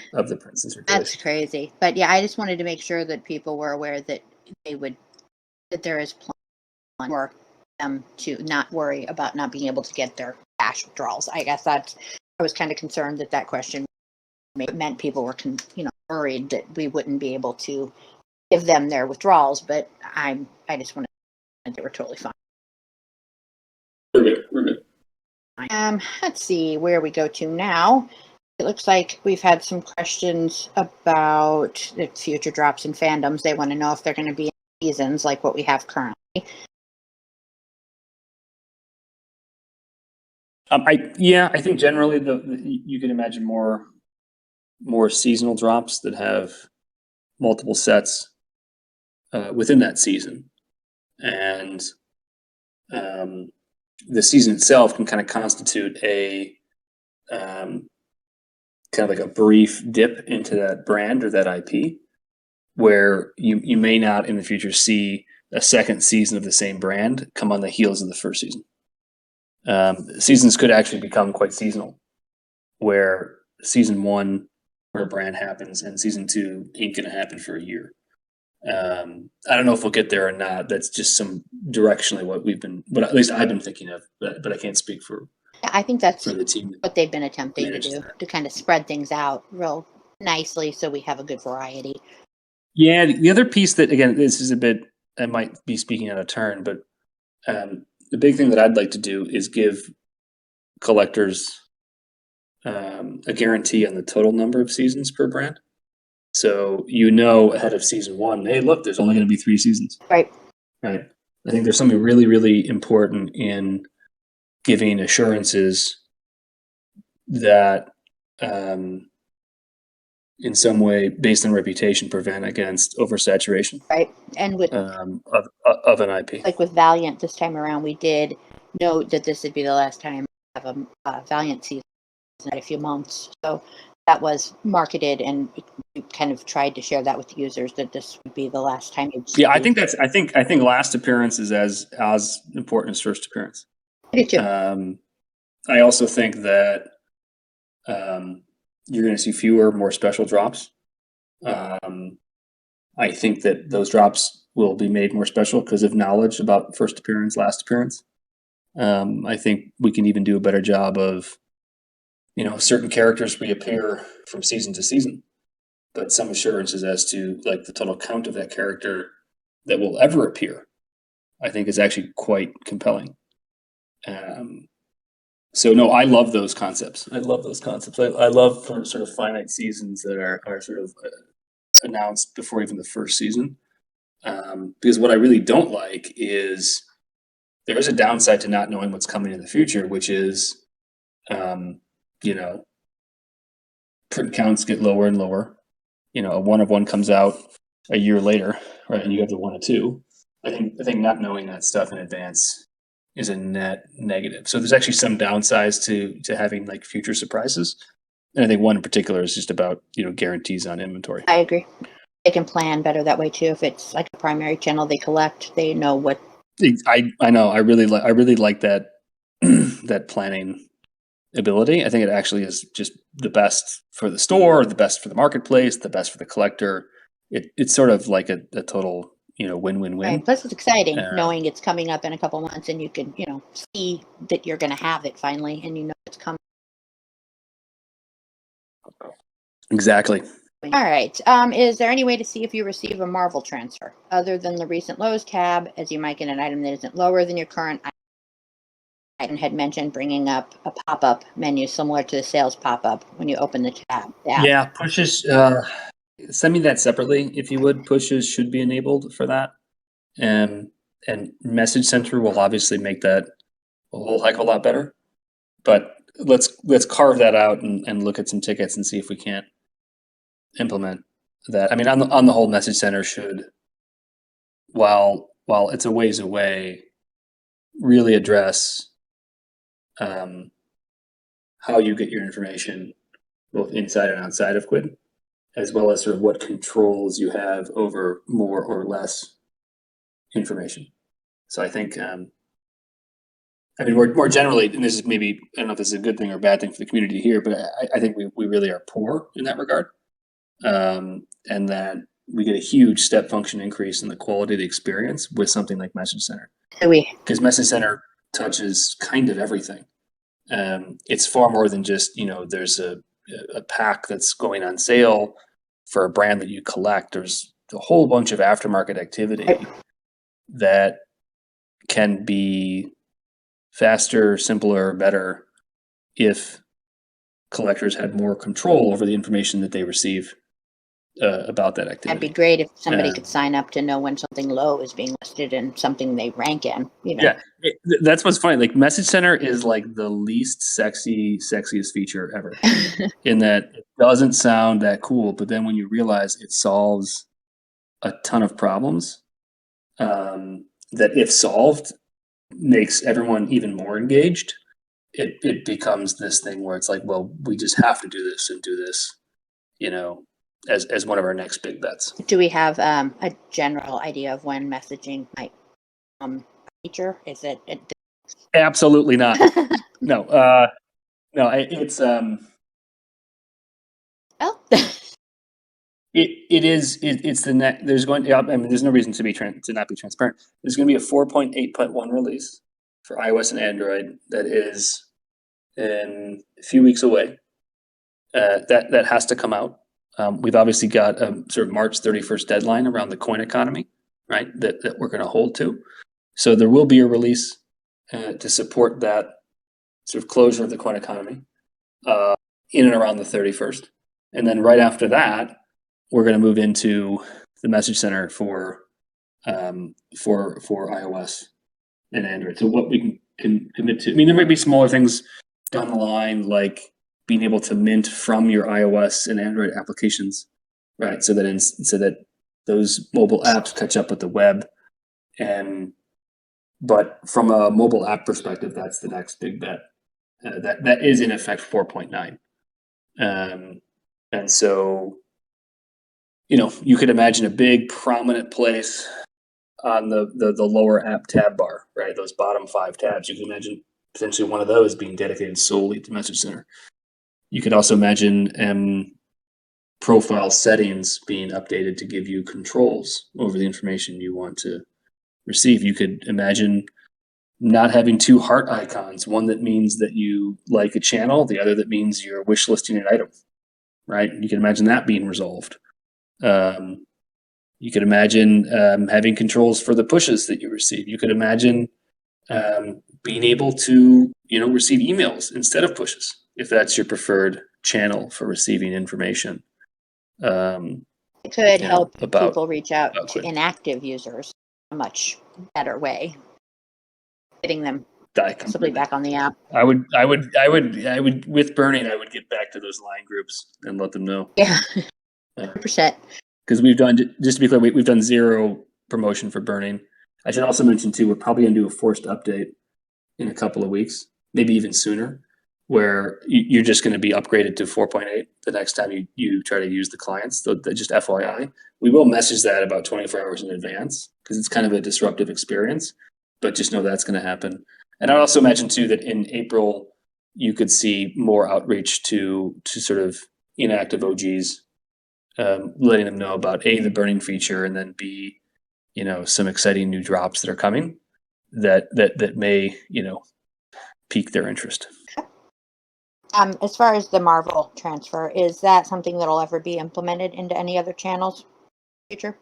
circulation. That's crazy. But yeah, I just wanted to make sure that people were aware that that there is plan for them to not worry about not being able to get their cash withdrawals. I guess I was kind of concerned that question meant people were worried that we wouldn't be able to give them their withdrawals, but I just wanted to they were totally fine. We're good. Let's see where we go to now. It looks like we've had some questions about the future drops in fandoms. They want to know if they're going to be in seasons like what we have currently. I think generally you can imagine more seasonal drops that have multiple sets within that season, and the season itself can kind of constitute a kind of like a brief dip into that brand or that IP, where you may not in the future see a second season of the same brand come on the heels of the first season. Seasons could actually become quite seasonal, where season 1 where a brand happens and season 2 ain't going to happen for a year. I don't know if we'll get there or not. That's just some directionally what at least I've been thinking of, but I can't speak for. Yeah, I think that's for the team what they've been attempting to do, that. to kind of spread things out real nicely so we have a good variety. Yeah, the other piece that, again, this is a bit, I might be speaking out of turn, but the big thing that I'd like to do is give collectors a guarantee on the total number of seasons per brand. So ahead of season 1, hey, look, there's only going to be 3 seasons. Right. I think there's something really, really important in giving assurances that in some way, based on reputation, prevent against oversaturation. Right. And with of an IP. Like with Valiant this time around, we did note that this would be the last time we have a Valiant season in a few months. So that was marketed, and we kind of tried to share that with users that this would be the last time you'd see. Yeah, I think last appearance is as important as first appearance. I do too. I also think that you're going to see fewer, more special drops. I think that those drops will be made more special because of knowledge about first appearance, last appearance. I think we can even do a better job of, certain characters reappear from season to season, but some assurances as to like the total count of that character that will ever appear, I think is actually quite compelling. So no, I love those concepts. I love sort of finite seasons that are sort of announced before even the first season. Because what I really don't like is there is a downside to not knowing what's coming in the future, which is, print counts get lower and lower. A 1 of 1 comes out a year later, right? And you have the 1 of 2. I think not knowing that stuff in advance is a net negative. So there's actually some downsides to having like future surprises. And I think one in particular is just about, guarantees on inventory. I agree. They can plan better that way too. If it's like a primary channel they collect, they know what. I know. I really like that that planning ability. I think it actually is just the best for the store, the best for the marketplace, the best for the collector. It's sort of like a total, win-win-win. Right. Plus, it's exciting knowing it's coming up in a couple months, and you can, see that you're going to have it finally, and it's coming. Exactly. All right. Is there any way to see if you receive a Marvel transfer other than the recent lows tab, as you might get an item that isn't lower than your current item? Had mentioned bringing up a pop-up menu similar to the sales pop-up when you open the tab. Yeah, pushes. Send me that separately if you would. Pushes should be enabled for that, and Message Center will obviously make that a whole heck of a lot better. But let's carve that out and look at some tickets and see if we can't implement that. I mean, on the whole, Message Center should, while it's a ways away, really address how you get your information both inside and outside of Quidd, as well as sort of what controls you have over more or less information. So I think, more generally, and this is maybe, I don't know if this is a good thing or a bad thing for the community here, but I think we really are poor in that regard. And that we get a huge step function increase in the quality of the experience with something like Message Center. Because Message Center touches kind of everything. It's far more than just, there's a pack that's going on sale for a brand that you collect. There's a whole bunch of aftermarket activity that can be faster, simpler, better if collectors had more control over the information that they receive about that activity. That'd be great if somebody could sign up to know when something low is being listed and something they rank in. Yeah, that's what's funny. Like Message Center is like the least sexiest feature ever, in that it doesn't sound that cool, but then when you realize it solves a ton of problems, that if solved makes everyone even more engaged, it becomes this thing where it's like, well, we just have to do this and do this, as one of our next big bets. Do we have a general idea of when messaging might feature? Is it? Absolutely not. No. No. It's Oh. It is. It's the next. There's going. I mean, there's no reason to not be transparent. There's going to be a 4.8.1 release for iOS and Android that is in a few weeks away. That has to come out. We've obviously got a sort of March 31st deadline around the coin economy, right? That we're going to hold to. So there will be a release to support that sort of closure of the coin economy in and around the 31st, and then right after that, we're going to move into the Message Center for iOS and Android. So what we can commit to, I mean, there might be smaller things down the line, like being able to mint from your iOS and Android applications, right? So that those mobile apps catch up with the web. But from a mobile app perspective, that's the next big bet. That is in effect 4.9. And so, you could imagine a big prominent place on the lower app tab bar, right? Those bottom 5 tabs. You can imagine potentially one of those being dedicated solely to Message Center. You could also imagine profile settings being updated to give you controls over the information you want to receive. You could imagine not having 2 heart icons, one that means that you like a channel, the other that means you're wish listing an item, right? You can imagine that being resolved. You could imagine having controls for the pushes that you receive. You could imagine being able to, receive emails instead of pushes, if that's your preferred channel for receiving information. It could help about people reach out to Quidd. inactive users a much better way, getting them I possibly back on the app. I would with burning, I would get back to those line groups and let them know. Yeah, 100%. Because we've done, just to be clear, we've done 0 promotion for burning. I should also mention too, we're probably going to do a forced update in a couple of weeks, maybe even sooner, where you're just going to be upgraded to 4.8 the next time you try to use the clients. So just FYI, we will message that about 24 hours in advance because it's kind of a disruptive experience, but just know that's going to happen. And I'd also imagine too that in April, you could see more outreach to sort of inactive OGs, letting them know about A, the burning feature, and then B, some exciting new drops that are coming that may, pique their interest. As far as the Marvel transfer, is that something that'll ever be implemented into any other channels in the future?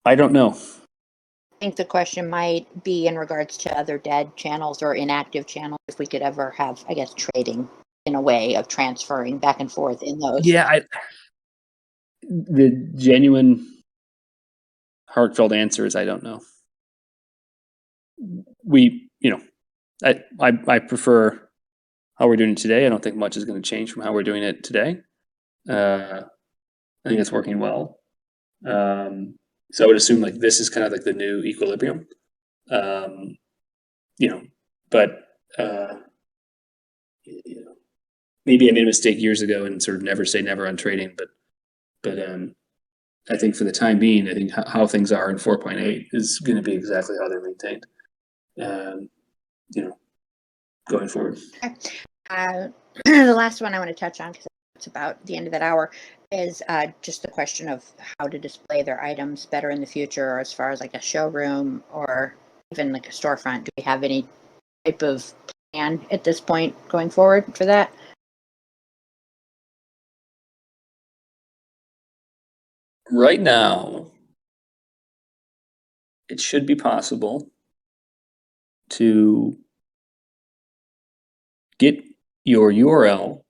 I don't know. I think the question might be in regards to other dead channels or inactive channels, if we could ever have, I guess, trading in a way of transferring back and forth in those. Yeah, the genuine, heartfelt answer is I don't know. I prefer how we're doing it today. I don't think much is going to change from how we're doing it today. I think it's working well. So I would assume like this is kind of like the new equilibrium. But maybe I made a mistake years ago and sort of never say never on trading, but I think for the time being, I think how things are in 4.8 is going to be exactly how they're maintained. Going forward. Okay. The last one I want to touch on, because it's about the end of that hour, is just the question of how to display their items better in the future, or as far as like a showroom or even like a storefront. Do we have any type of plan at this point going forward for that? Right now, it should be possible to get your URL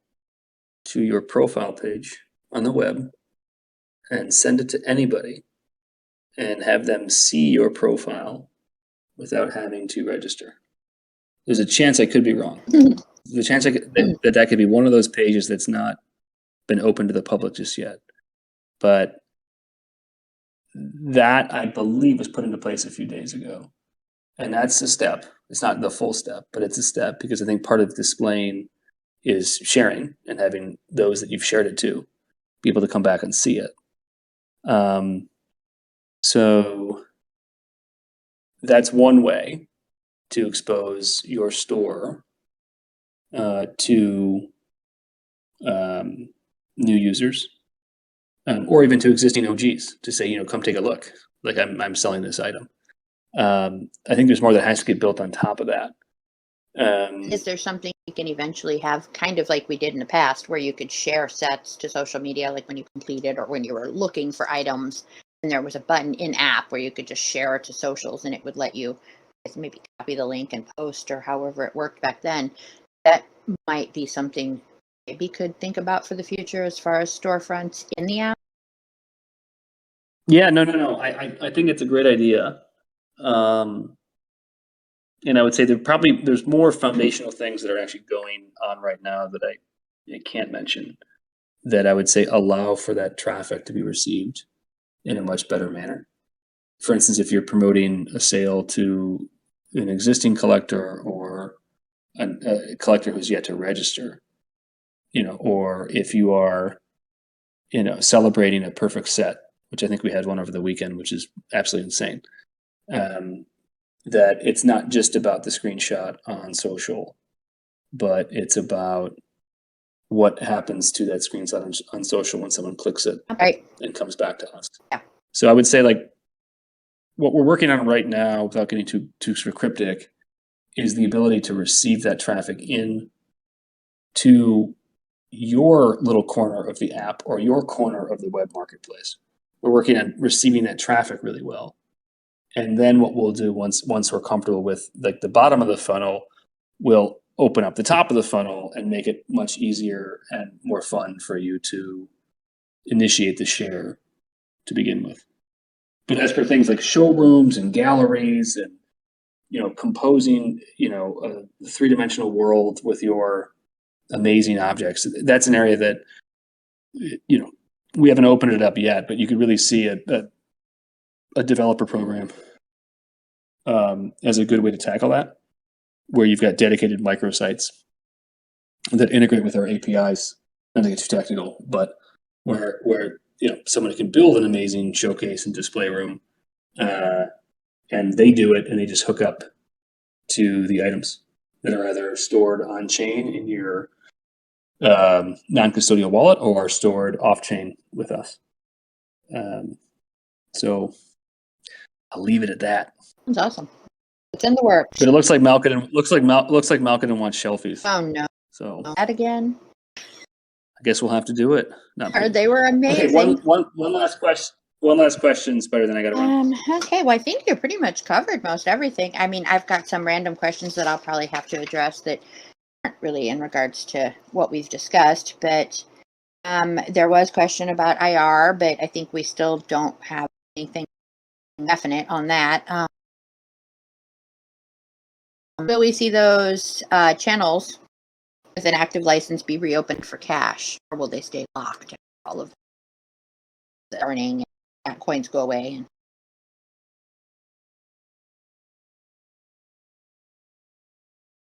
to your profile page on the web and send it to anybody and have them see your profile without having to register. There's a chance I could be wrong. There's a chance that could be one of those pages that's not been open to the public just yet. But that, I believe, was put into place a few days ago. And that's a step. It's not the full step, but it's a step, because I think part of displaying is sharing and having those that you've shared it to be able to come back and see it. So that's one way to expose your store to new users, or even to existing OGs to say, come take a look. Like I'm selling this item. I think there's more that has to get built on top of that. Is there something you can eventually have, kind of like we did in the past, where you could share sets to social media, like when you completed or when you were looking for items, and there was a button in app where you could just share it to socials, and it would let you maybe copy the link and post, or however it worked back then? That might be something maybe could think about for the future as far as storefronts in the app. Yeah, no. I think it's a great idea. And I would say there's more foundational things that are actually going on right now that I can't mention, that I would say allow for that traffic to be received in a much better manner. For instance, if you're promoting a sale to an existing collector or a collector who's yet to register, or if you are, celebrating a perfect set, which I think we had one over the weekend, which is absolutely insane. That it's not just about the screenshot on social, but it's about what happens to that screenshot on social when someone clicks it Right. and comes back to us. Yeah. So I would say, like, what we're working on right now, without getting too sort of cryptic, is the ability to receive that traffic in to your little corner of the app or your corner of the web marketplace. We're working on receiving that traffic really well. And then what we'll do once we're comfortable with, like, the bottom of the funnel, we'll open up the top of the funnel and make it much easier and more fun for you to initiate the share to begin with. But as for things like showrooms and galleries and, composing, a three-dimensional world with your amazing objects, that's an area that, we haven't opened it up yet, but you could really see a developer program as a good way to tackle that, where you've got dedicated microsites that integrate with our APIs. Not to get too technical, but where someone can build an amazing showcase and display room, and they do it, and they just hook up to the items that are either stored on chain in your non-custodial wallet or stored off chain with us. So I'll leave it at that. That's awesome. It's in the works. But it looks like Malkin wants shelfies. Oh no. So That again? I guess we'll have to do it. They were amazing. Okay, one last question. One last question, Spider, then I got to run. Okay, well, I think you pretty much covered most everything. I mean, I've got some random questions that I'll probably have to address that aren't really in regards to what we've discussed, but there was a question about IR, but I think we still don't have anything definite on that. Will we see those channels with an active license be reopened for cash, or will they stay locked? All of the earning and coins go away.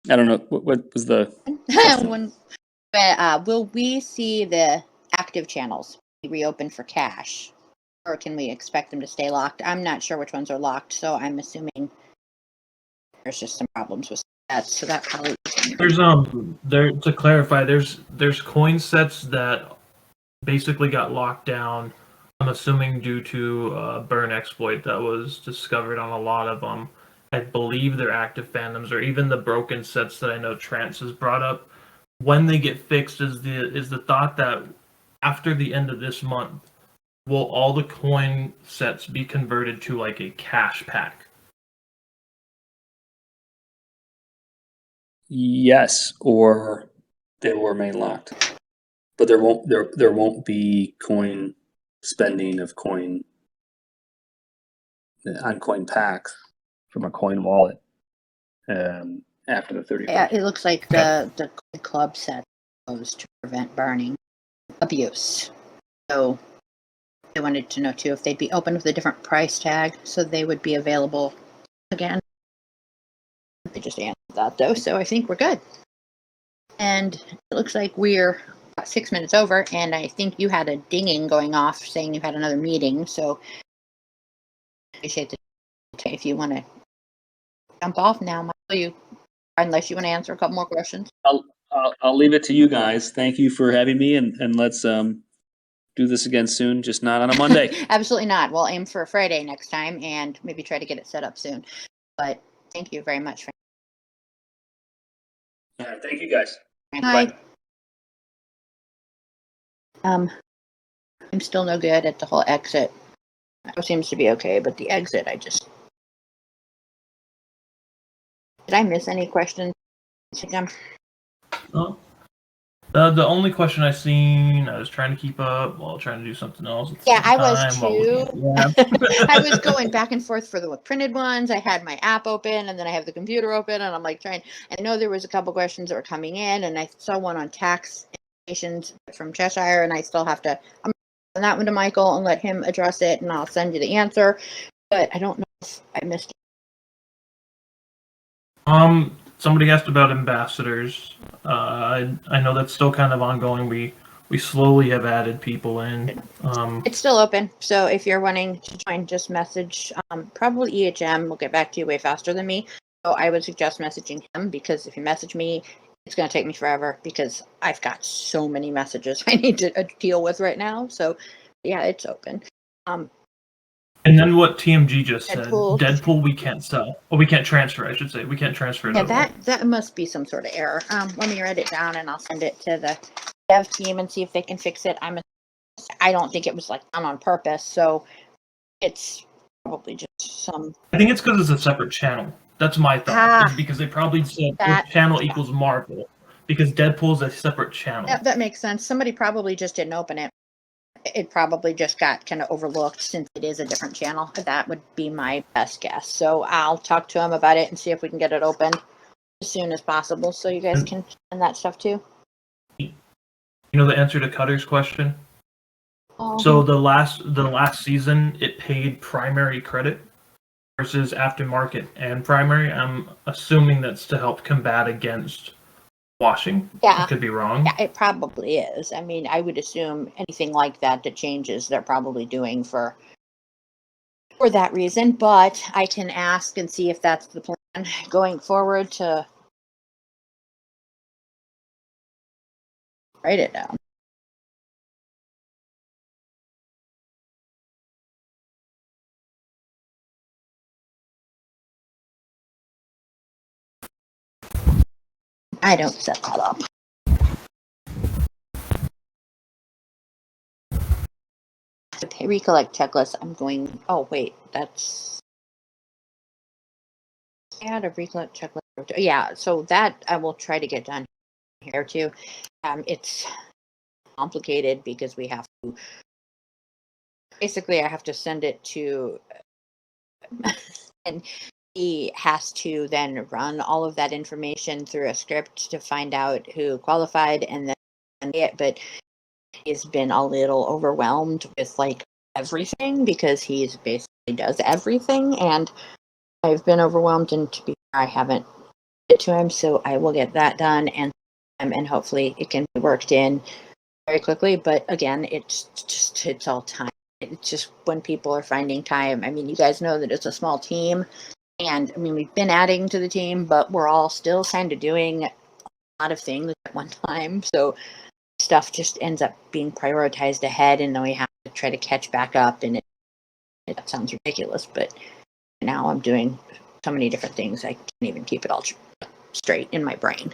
I don't know what was the will we see the active channels be reopened for cash, or can we expect them to stay locked? I'm not sure which ones are locked, so I'm assuming there's just some problems with that. So that probably there's there to clarify. There's coin sets that basically got locked down. I'm assuming due to a burn exploit that was discovered on a lot of them. I believe they're active fandoms, or even the broken sets that I know Trance has brought up. When they get fixed, is the thought that after the end of this month, will all the coin sets be converted to like a cash pack? Yes, or they will remain locked, but there won't be coin spending of coin on coin packs from a coin wallet after the 30th. Yeah, it looks like the club set goes to prevent burning abuse. So I wanted to know too if they'd be open with a different price tag, so they would be available again. They just answered that though, so I think we're good. And it looks like we're about 6 minutes over, and I think you had a dinging going off saying you had another meeting, so I appreciate the if you want to jump off now, unless you want to answer a couple more questions. I'll leave it to you guys. Thank you for having me, and let's do this again soon, just not on a Monday. Absolutely not. We'll aim for a Friday next time and maybe try to get it set up soon. But thank you very much. All right, thank you guys. Bye. I'm still no good at the whole exit. It seems to be okay, but the exit, did I miss any questions? Oh. The only question I seen, I was trying to keep up while trying to do something else. Yeah, I was too. I was going back and forth for the printed ones. I had my app open, and then I have the computer open, and I'm like trying. I know there was a couple questions that were coming in, and I saw one on tax implications from Cheshire, and I still have to. I'm going to send that one to Michael and let him address it, and I'll send you the answer. But I don't know if I missed it. Somebody asked about ambassadors. I know that's still kind of ongoing. We slowly have added people in. It's still open, so if you're wanting to join, just message probably EHM will get back to you way faster than me. So I would suggest messaging him, because if you message me, it's going to take me forever because I've got so many messages I need to deal with right now. So yeah, it's open. And then what TMG just Deadpool. said, Deadpool we can't sell. Well, we can't transfer, I should say. We can't transfer it Yeah, at all. that must be some sort of error. Let me write it down and I'll send it to the dev team and see if they can fix it. I don't think it was like done on purpose, so it's probably just some. I think it's because it's a separate channel. That's my thought. Is because they probably said That- this channel equals Marvel, because Deadpool's a separate channel. That makes sense. Somebody probably just didn't open it. It probably just got kind of overlooked since it is a different channel. That would be my best guess. So I'll talk to him about it and see if we can get it opened as soon as possible, so you guys can send that stuff too. You know the answer to Cutter's question? Oh. So the last season, it paid primary credit versus aftermarket and primary. I'm assuming that's to help combat against washing. Yeah. I could be wrong. Yeah, it probably is. I mean, I would assume anything like that changes, they're probably doing for that reason. But I can ask and see if that's the plan going forward to write it down. I don't set that up. The recollect checklist, I'm going, oh wait, that's, add a recollect checklist. Yeah, so that I will try to get done here too. It's complicated because we have to, basically I have to send it to, and he has to then run all of that information through a script to find out who qualified and then it, but he's been a little overwhelmed with like everything because he's basically does everything, and I've been overwhelmed, and to be fair, I haven't get to him, so I will get that done and hopefully it can be worked in very quickly. But again, it's all time. It's just when people are finding time. I mean, you guys know that it's a small team, and I mean, we've been adding to the team, but we're all still kind of doing a lot of things at one time. So stuff just ends up being prioritized ahead, and then we have to try to catch back up. And it sounds ridiculous, but now I'm doing so many different things, I can't even keep it all straight in my brain.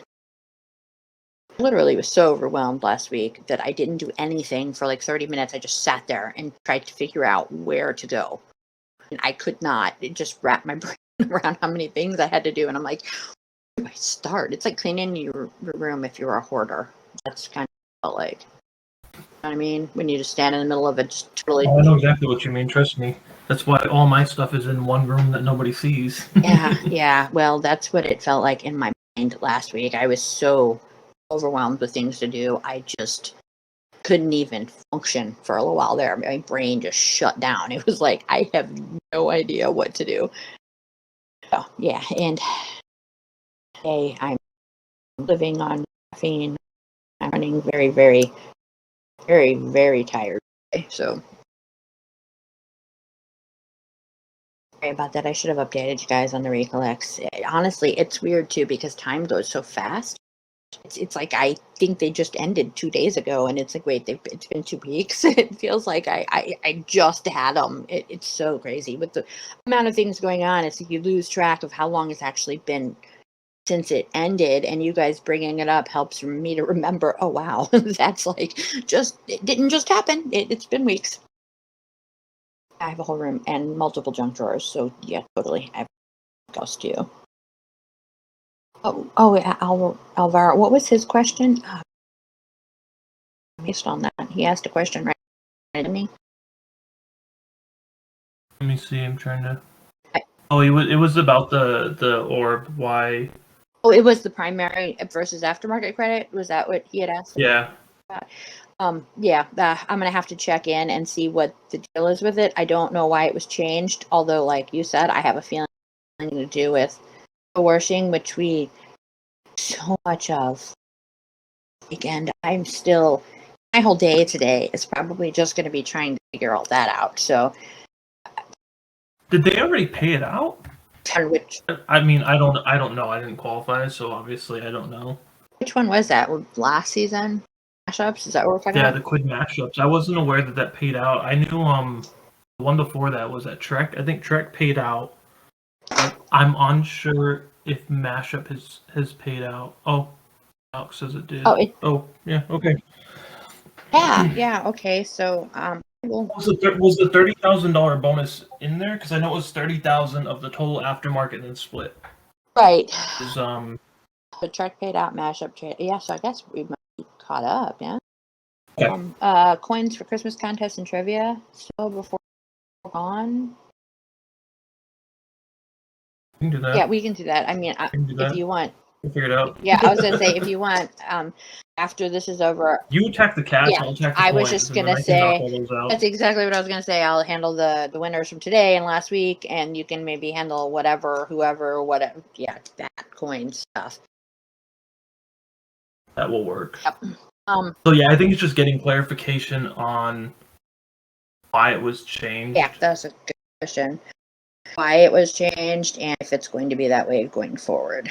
I literally was so overwhelmed last week that I didn't do anything for like 30 minutes. I just sat there and tried to figure out where to go. And I could not. It just wrapped my brain around how many things I had to do. And I'm like, where do I start? It's like cleaning your room if you're a hoarder. That's kind of like, you know what I mean? When you just stand in the middle of it, just totally. I know exactly what you mean. Trust me. That's why all my stuff is in one room that nobody sees. Yeah. Well, that's what it felt like in my mind last week. I was so overwhelmed with things to do. I just couldn't even function for a little while there. My brain just shut down. It was like, I have no idea what to do. So, yeah. And today I'm living on caffeine. I'm running very, very, very, very tired today. So sorry about that. I should have updated you guys on the recollects. Honestly, it's weird too because time goes so fast. It's like I think they just ended 2 days ago, and it's like, wait, it's been 2 weeks. It feels like I just had them. It's so crazy with the amount of things going on. It's like you lose track of how long it's actually been since it ended, and you guys bringing it up helps me to remember. Oh wow, that's like it didn't just happen. It's been weeks. I have a whole room and multiple junk drawers, so yeah, totally. I have cost you. Alvaro, what was his question? Based on that, he asked a question, right? Didn't he? Let me see. I'm trying to. I- Oh, it was about the orb. Why? Oh, it was the primary versus aftermarket credit. Was that what he had asked? Yeah. Yeah. I'm gonna have to check in and see what the deal is with it. I don't know why it was changed. Although, like you said, I have a feeling to do with coercing, which we so much of. weekend. I'm still, my whole day today is probably just going to be trying to figure all that out. So, Did they already pay it out? which I mean, I don't know. I didn't qualify, so obviously I don't know. one was that? Last season? Mashups? Is that what we're talking Yeah, about? the Quidd mashups. I wasn't aware that that paid out. I knew the one before that was at Trek. I think Trek paid out. I'm unsure if mashup has paid out. Oh, Alex says it did. Oh, yeah, okay. Yeah. Okay. So, well, Was the $30,000 bonus in there? Because I know it was 30,000 of the total aftermarket and then split. right. It was, The truck paid out mashup trade. Yeah. So I guess we might be caught up. Yeah. Okay. Coins for Christmas contest and trivia. So before we're gone. We can do that. Yeah, we can do that. I mean, if you want. We'll figure it out. Yeah, I was gonna say if you want, after this is over. You attack the cash, Yeah, I'll attack the I coins. was just and then gonna I can knock say all those out. that's exactly what I was gonna say. I'll handle the winners from today and last week, and you can maybe handle whatever, whatever. Yeah, that coin stuff. That will work. Yep. So yeah, I think it's just getting clarification on why it was changed. Yeah, that's a good question. Why it was changed and if it's going to be that way going forward.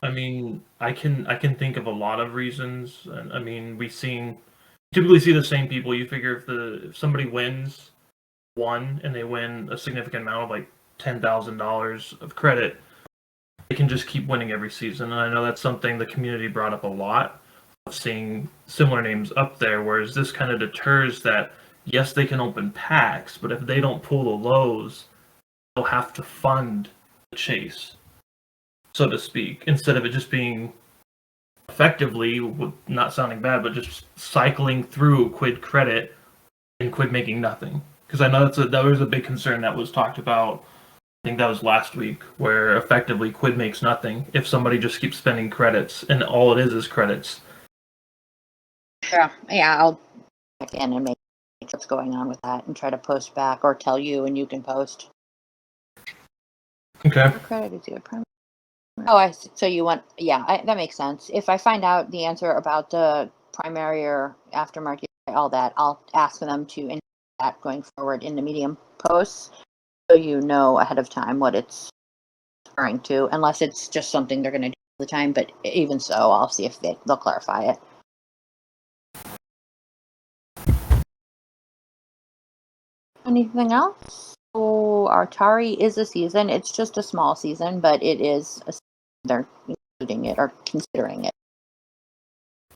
I mean, I can think of a lot of reasons. And I mean, typically see the same people. You figure if somebody wins one and they win a significant amount of like $10,000 of credit, they can just keep winning every season. And I know that's something the community brought up a lot, of seeing similar names up there, whereas this kind of deters that. Yes, they can open packs, but if they don't pull the lows, they'll have to fund the chase, so to speak, instead of it just being effectively, not sounding bad, but just cycling through Quidd credit and Quidd making nothing. Because I know that was a big concern that was talked about. I think that was last week, where effectively Quidd makes nothing if somebody just keeps spending credits, and all it is credits. Yeah, I'll check in and make what's going on with that and try to post back or tell you and you can post. Okay. What credit is your primary? Oh, I see. So you want, that makes sense. If I find out the answer about the primary or aftermarket, all that, I'll ask them to include that going forward in the Medium posts, so you know ahead of time what it's referring to, unless it's just something they're going to do all the time. But even so, I'll see if they'll clarify it. Anything else? So Atari is a season. It's just a small season, but it is a season. They're including it or considering it.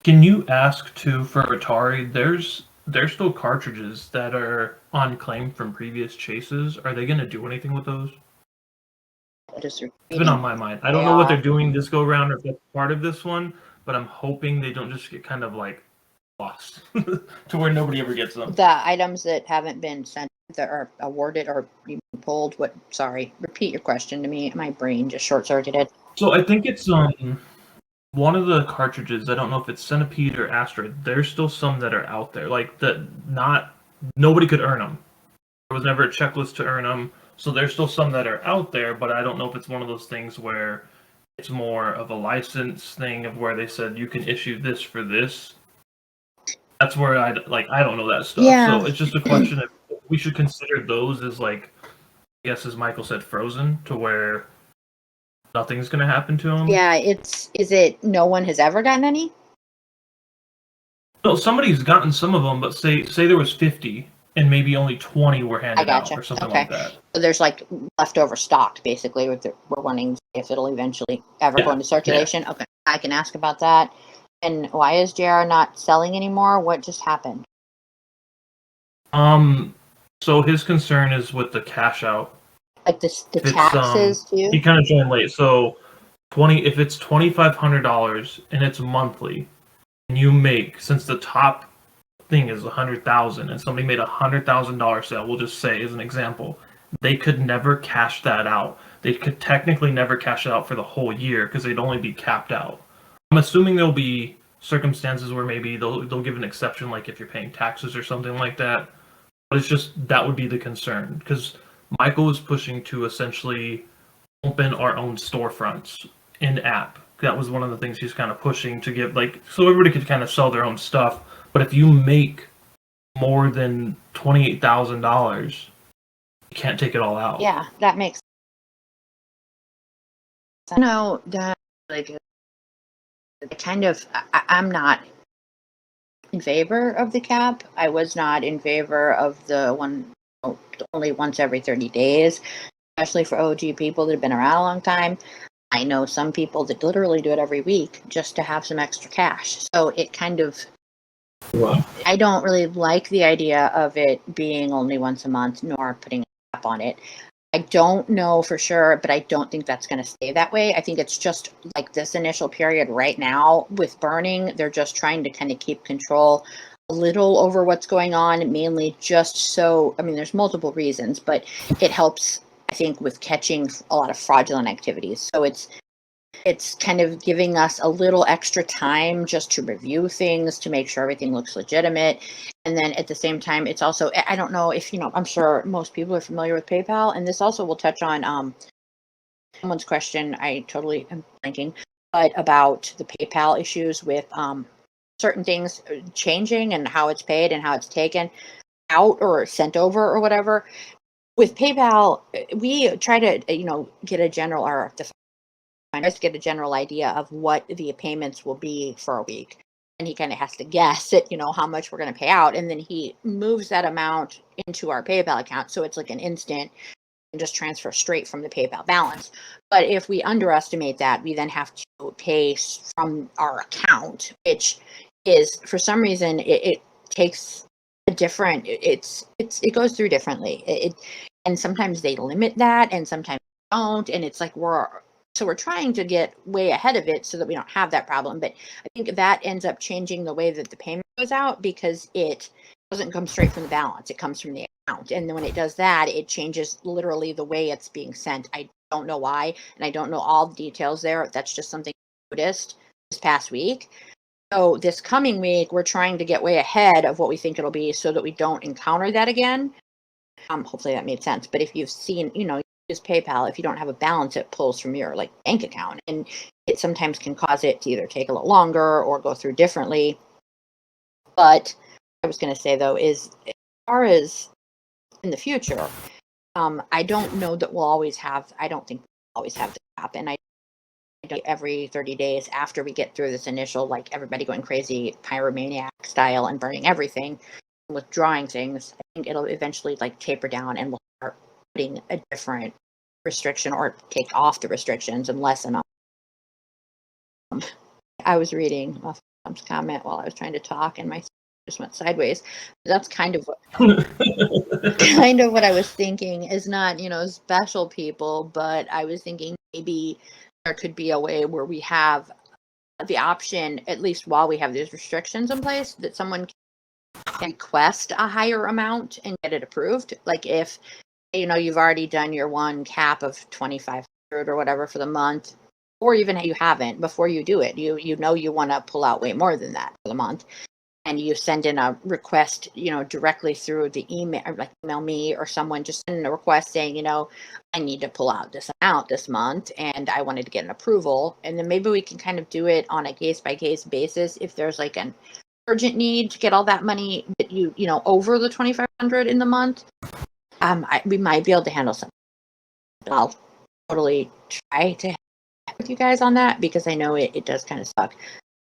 Can you ask too for Atari? There's still cartridges that are on claim from previous chases. Are they going to do anything with those? It's been on my mind. I don't know what they're doing this go around or if that's part of this one, but I'm hoping they don't just get kind of like lost to where nobody ever gets them. The items that haven't been sent that are awarded or even pulled. Sorry, repeat your question to me. My brain just short-circuited. So I think it's one of the cartridges. I don't know if it's Centipede or Asteroid. There's still some that are out there, like that. Nobody could earn them. There was never a checklist to earn them. So there's still some that are out there, but I don't know if it's one of those things where it's more of a license thing of where they said you can issue this for this. That's where I don't know that stuff. Yeah. So it's just a question of we should consider those as like, I guess as Michael said, frozen to where nothing's going to happen to them. Yeah, is it no one has ever gotten any? No, somebody's gotten some of them, but say there was 50 and maybe only 20 were handed out or something like that. So there's like leftover stock basically. We're wanting if it'll eventually ever go into circulation. Yeah. Okay, I can ask about that. And why is JR not selling anymore? What just happened? So his concern is with the cash out. Like the taxes too? He kind of joined late. So if it's $2,500 and it's monthly, and you make, since the top thing is $100,000 and somebody made $100,000 sale, we'll just say as an example, they could never cash that out. They could technically never cash it out for the whole year because they'd only be capped out. I'm assuming there'll be circumstances where maybe they'll give an exception, like if you're paying taxes or something like that. But it's just that would be the concern because Michael is pushing to essentially open our own storefronts in app That was one of the things he's kind of pushing to get, like, so everybody could kind of sell their own stuff. But if you make more than $28,000, you can't take it all out. Yeah, that makes sense. No, that like I'm not in favor of the cap. I was not in favor of the only once every 30 days, especially for OG people that have been around a long time. I know some people that literally do it every week just to have some extra cash. So it kind of, I don't really like the idea of it being only once a month, nor putting a cap on it. I don't know for sure, but I don't think that's going to stay that way. I think it's just like this initial period right now with burning, they're just trying to kind of keep control a little over what's going on, mainly just so, I mean, there's multiple reasons, but it helps, I think, with catching a lot of fraudulent activities. So it's kind of giving us a little extra time just to review things, to make sure everything looks legitimate. And then at the same time, it's also, I don't know if, I'm sure most people are familiar with PayPal, and this also will touch on someone's question. I totally am blanking, but about the PayPal issues with certain things changing and how it's paid and how it's taken out or sent over or whatever. With PayPal, we try to, get a general, or just get a general idea of what the payments will be for a week. And he kind of has to guess at, how much we're going to pay out. And then he moves that amount into our PayPal account. So it's like an instant and just transfer straight from the PayPal balance. But if we underestimate that, we then have to pay from our account, which is, for some reason, it takes a different, it goes through differently. And sometimes they limit that and sometimes they don't. And it's like we're trying to get way ahead of it so that we don't have that problem. But I think that ends up changing the way that the payment goes out, because it doesn't come straight from the balance. It comes from the account. And then when it does that, it changes literally the way it's being sent. I don't know why, and I don't know all the details there. That's just something I noticed this past week. So this coming week, we're trying to get way ahead of what we think it'll be so that we don't encounter that again. Hopefully that made sense. But if you've seen, use PayPal, if you don't have a balance, it pulls from your bank account, and it sometimes can cause it to either take a little longer or go through differently. But I was going to say, though, is as far as in the future, I don't know that I don't think we'll always have the cap. And I every 30 days after we get through this initial, everybody going crazy pyromaniac style and burning everything, withdrawing things, I think it'll eventually taper down, and we'll start putting a different restriction or take off the restrictions and lessen them. I was reading Tom's comment while I was trying to talk, and my just went sideways. That's kind of what I was thinking, is not, special people, but I was thinking maybe there could be a way where we have the option, at least while we have these restrictions in place, that someone can request a higher amount and get it approved. Like if, you've already done your one cap of 2,500 or whatever for the month, or even you haven't, before you do it, you want to pull out way more than that for the month. And you send in a request, directly through the email, or email me or someone, just send in a request saying, I need to pull out this amount this month and I wanted to get an approval. And then maybe we can kind of do it on a case by case basis. If there's an urgent need to get all that money that over the 2,500 in the month, we might be able to handle something. I'll totally try to help with you guys on that, because I know it does kind of suck.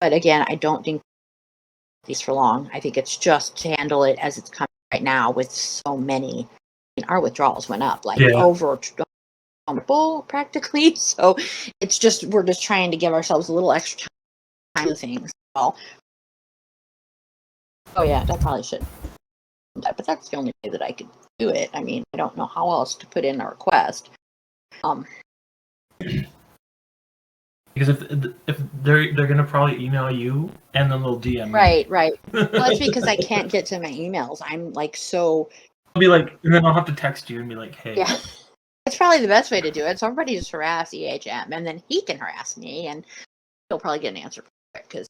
But again, I don't think these for long. I think it's just to handle it as it's coming right now with so many. Our withdrawals went up over practically. So it's just, we're just trying to give ourselves a little extra time to things. Oh yeah, that probably should. But that's the only way that I could do it. I mean, I don't know how else to put in a request. Because if they're gonna probably email you and then they'll DM me. Right. Well, that's because I can't get to my emails. I'm so. I'll be and then I'll have to text you and be like, hey. Yeah, that's probably the best way to do it. So everybody just harass EHM, and then he can harass me, and he'll probably get an answer quick.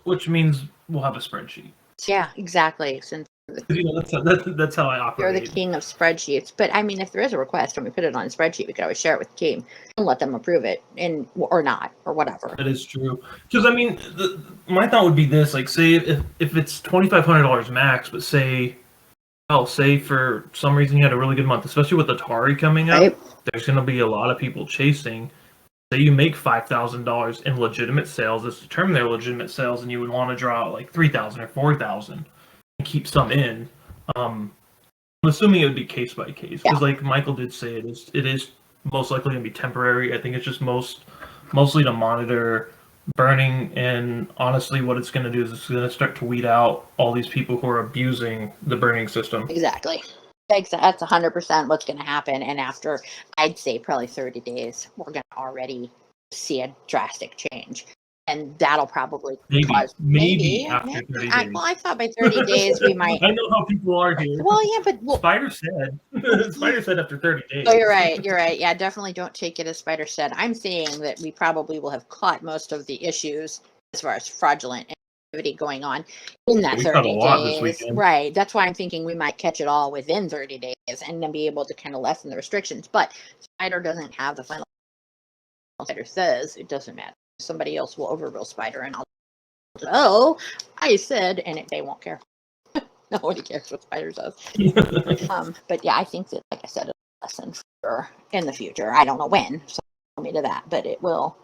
Which means we'll have a spreadsheet. Yeah, exactly. Since That's how I You're operate. the king of spreadsheets. But I mean, if there is a request and we put it on a spreadsheet, we could always share it with the team and let them approve it, or not, or whatever. That is true. Because I mean, my thought would be this: like, say if it's $2,500 max, but say for some reason you had a really good month, especially with Atari coming up, Right. there's going to be a lot of people chasing. Say you make $5,000 in legitimate sales, let's determine their legitimate sales, and you would want to draw out like 3,000 or 4,000 and keep some in. I'm assuming it would be case by case because, like Michael did say, it is most likely going to be temporary. I think it's just mostly to monitor burning, and honestly, what it's going to do is it's going to start to weed out all these people who are abusing the burning system. Exactly. That's 100% what's going to happen. And after, I'd say probably 30 days, we're going to already see a drastic change. And that'll probably cause maybe after 30 days. I thought by 30 days we might. I know how people are here. Well, yeah, but Spider said after 30 days. Oh, you're right. Yeah, definitely don't take it as Spider said. I'm saying that we probably will have caught most of the issues as far as fraudulent activity going on in that 30 days. Right. That's why I'm thinking we might catch it all within 30 days and then be able to kind of lessen the restrictions. But Spider doesn't have the final. Spider says it doesn't matter. Somebody else will overrule Spider, and I said, and they won't care. Nobody cares what Spider says. But yeah, I think that, like I said, a lesson for in the future. I don't know when, so tell me to that, but it will.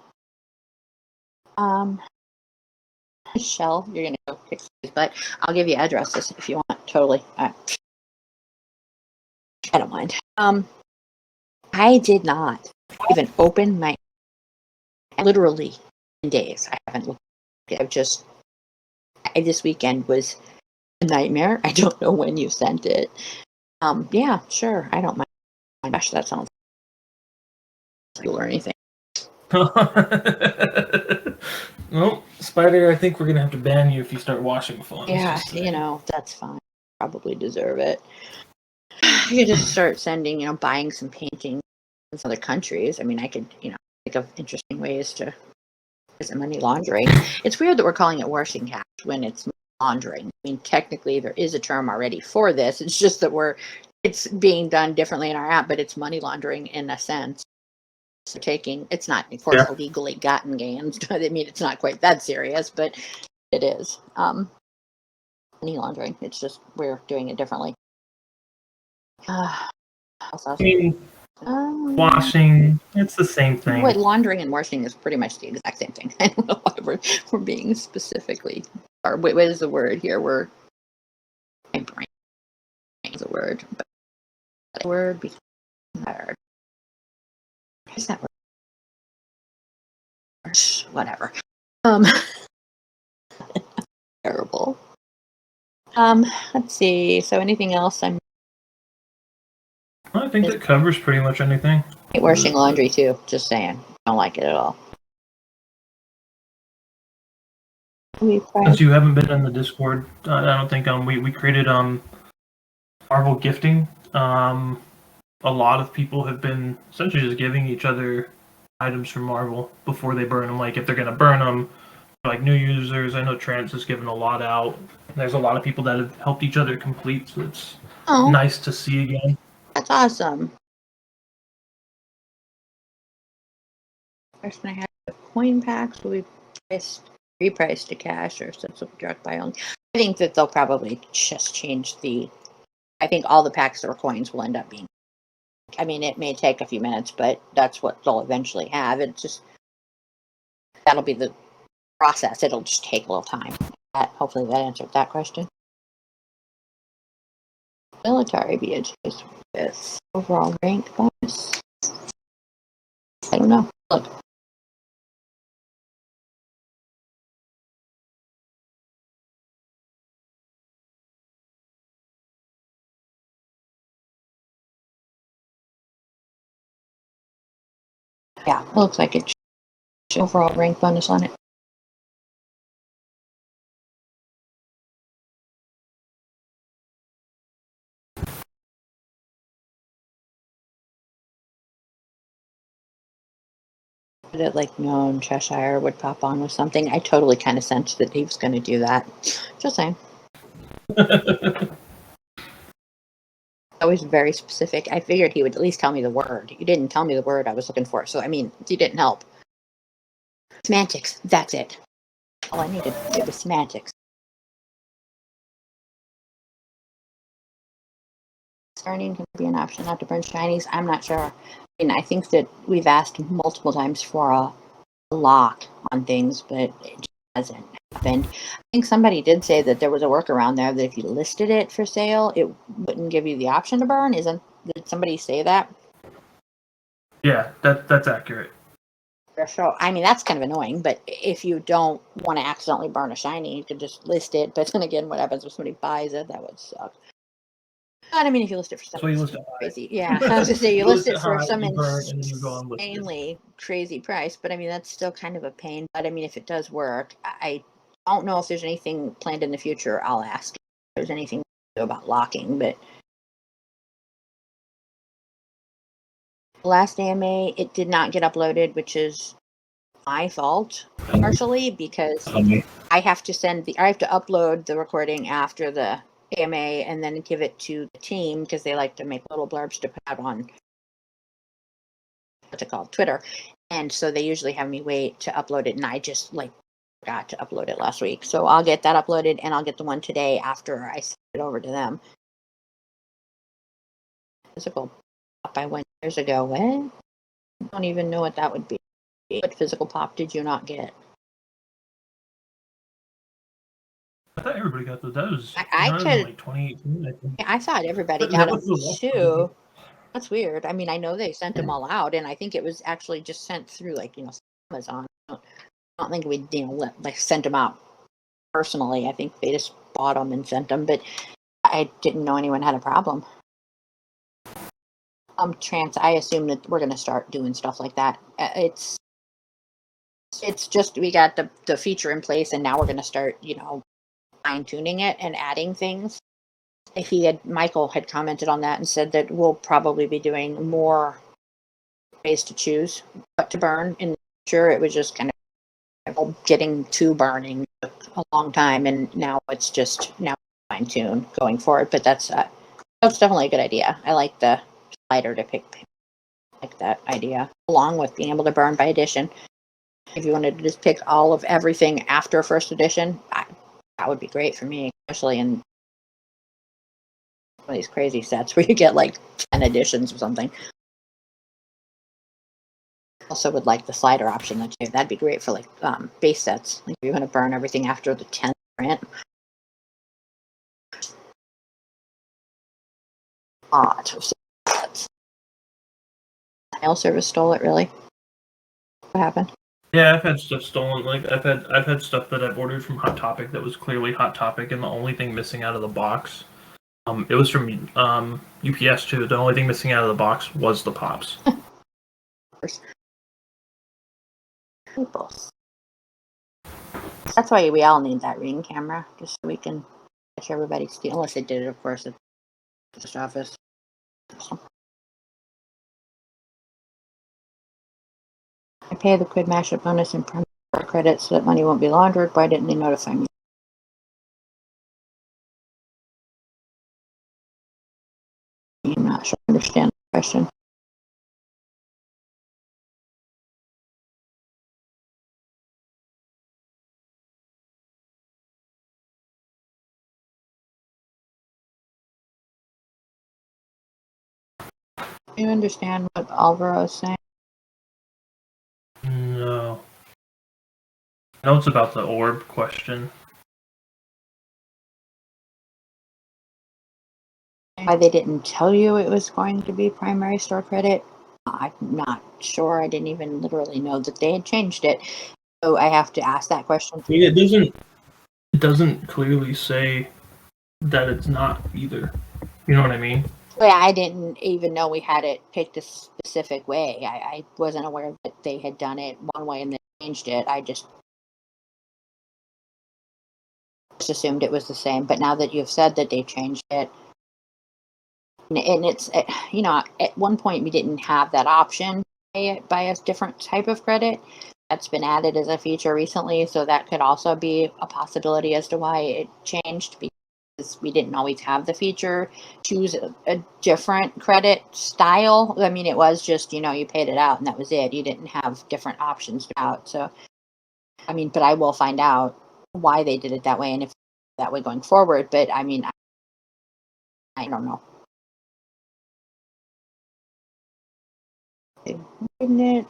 Michelle, you're gonna go fix these, but I'll give you addresses if you want. Totally. I don't mind. I did not even open my. Literally in days. I haven't looked. This weekend was a nightmare. I don't know when you sent it. Yeah, sure. I don't mind. Gosh, that sounds cool or anything. Well, Spider, I think we're gonna have to ban you if you start washing phones. Yeah, that's fine. Probably deserve it. You just start sending, buying some paintings in other countries. I mean, I could, think of interesting ways to visit money laundering. It's weird that we're calling it washing cash when it's laundering. I mean, technically there is a term already for this. It's just that it's being done differently in our app, but it's money laundering in a sense. So it's not, of course, illegally gotten gains. I mean, it's not quite that serious, but it is. Money laundering. It's just we're doing it differently. Washing, it's the same thing. Wait, laundering and washing is pretty much the exact same thing. I don't know why we're being specifically. Or what is the word here? My brain is a word, but the word becomes hard. What is that word? Whatever. Terrible. Let's see. So anything else? I think that covers pretty much anything. I hate washing laundry too. Just saying, don't like it at all. Since you haven't been in the Discord, I don't think we created Marvel gifting. A lot of people have been essentially just giving each other items from Marvel before they burn them. Like if they're gonna burn them, like new users. I know Trance has given a lot out. There's a lot of people that have helped each other complete, so it's nice to see again. That's awesome. Question I have: coin packs will be repriced to cash or subsequent direct buy only. I think that they'll probably just change I think all the packs that are coins will end up being. I mean, it may take a few minutes, but that's what they'll eventually have. That'll be the process. It'll just take a little time. Hopefully that answered that question. Military be adjusted with overall rank bonus. I don't know. Look. Yeah, it looks like it should overall rank bonus on it. That like known Cheshire would pop on with something. I totally kind of sensed that he was going to do that. Just saying. always very specific. I figured he would at least tell me the word. You didn't tell me the word I was looking for. So, I mean, you didn't help. Semantics. That's it. All I needed to do was semantics. Burning can be an option not to burn shinies. I'm not sure. I mean, I think that we've asked multiple times for a lock on things, but it just hasn't happened. I think somebody did say that there was a workaround there that if you listed it for sale, it wouldn't give you the option to burn. Did somebody say that? Yeah, that's accurate. So, I mean, that's kind of annoying, but if you don't want to accidentally burn a shiny, you could just list it. But then again, what happens if somebody buys it? That would suck. But I mean, if you list it for something crazy, yeah, I was gonna say you list it for some insanely crazy price, but I mean that's still kind of a pain. But I mean, if it does work, I don't know if there's anything planned in the future. I'll ask if there's anything to do about locking. But the last AMA, it did not get uploaded, which is my fault partially because I have to upload the recording after the AMA and then give it to the team because they like to make little blurbs to put out on what's it called, Twitter. And so they usually have me wait to upload it, and I just forgot to upload it last week. So I'll get that uploaded, and I'll get the one today after I send it over to them. Physical pop I went years ago. What? I don't even know what that would be. What physical pop did you not get? I thought everybody got those. That was like 2018, I think. I thought everybody got them too. That's weird. I mean, I know they sent them all out, and I think it was actually just sent through Amazon. I don't think we sent them out personally. I think they just bought them and sent them, but I didn't know anyone had a problem. I assume that we're going to start doing stuff like that. It's just we got the feature in place, and now we're going to start, fine tuning it and adding things. Michael had commented on that and said that we'll probably be doing more ways to choose what to burn in the future. It was just kind of getting to burning took a long time, and now it's just fine tune going forward. But that's definitely a good idea. I like the slider to pick like that idea, along with being able to burn by edition. If you wanted to just pick all of everything after first edition, that would be great for me, especially in one of these crazy sets where you get 10 editions or something. Also would like the slider option too. That'd be great for base sets. If you're going to burn everything after the 10th print. Sets. Mail service stole it, really? What happened? Yeah, I've had stuff stolen. I've had stuff that I've ordered from Hot Topic that was clearly Hot Topic, and the only thing missing out of the box, it was from UPS too. The only thing missing out of the box was the pops. That's why we all need that Ring camera, just so we can catch everybody steal. Unless they did it, of course, at the post office. I pay the Quidd mashup bonus and credit so that money won't be laundered. Why didn't they notify me? I'm not sure I understand the question. Do you understand what Alvaro is saying? No. I know it's about the orb question. Why they didn't tell you it was going to be primary store credit? I'm not sure. I didn't even literally know that they had changed it. So I have to ask that question. I mean, it doesn't clearly say that it's not either. You know what I mean? Yeah, I didn't even know we had it picked a specific way. I wasn't aware that they had done it one way and then changed it. I just assumed it was the same. But now that you've said that they changed it, and it's, at one point we didn't have that option to buy a different type of credit. That's been added as a feature recently, so that could also be a possibility as to why it changed. because we didn't always have the feature, choose a different credit style. I mean, it was just, you paid it out and that was it. You didn't have different options out. So, I mean, but I will find out why they did it that way and if that way going forward. But I mean, I don't know. Didn't it?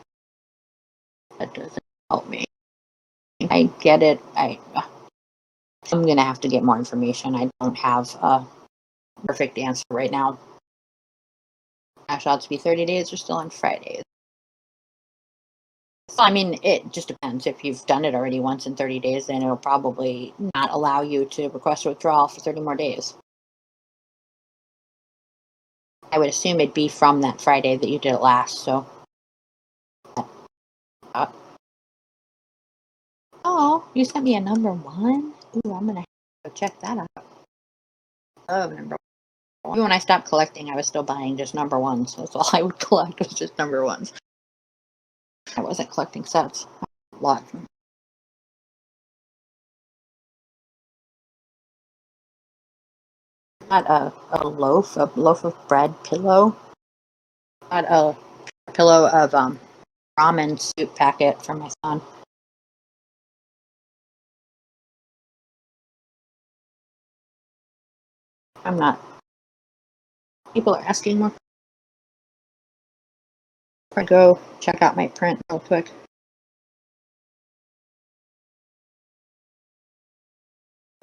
That doesn't help me. I get it. I'm going to have to get more information. I don't have a perfect answer right now. Cash out to be 30 days or still on Fridays. So, I mean, it just depends. If you've done it already once in 30 days, then it'll probably not allow you to request a withdrawal for 30 more days. I would assume it'd be from that Friday that you did it last, so. Oh, you sent me a number 1? Ooh, I'm gonna have to check that out. Oh, number 1. When I stopped collecting, I was still buying just number 1s. So that's all I would collect was just number 1s. I wasn't collecting sets. A lot. Got a loaf of bread pillow. Got a pillow of ramen soup packet for my son. I'm not. People are asking more. I go check out my print real quick.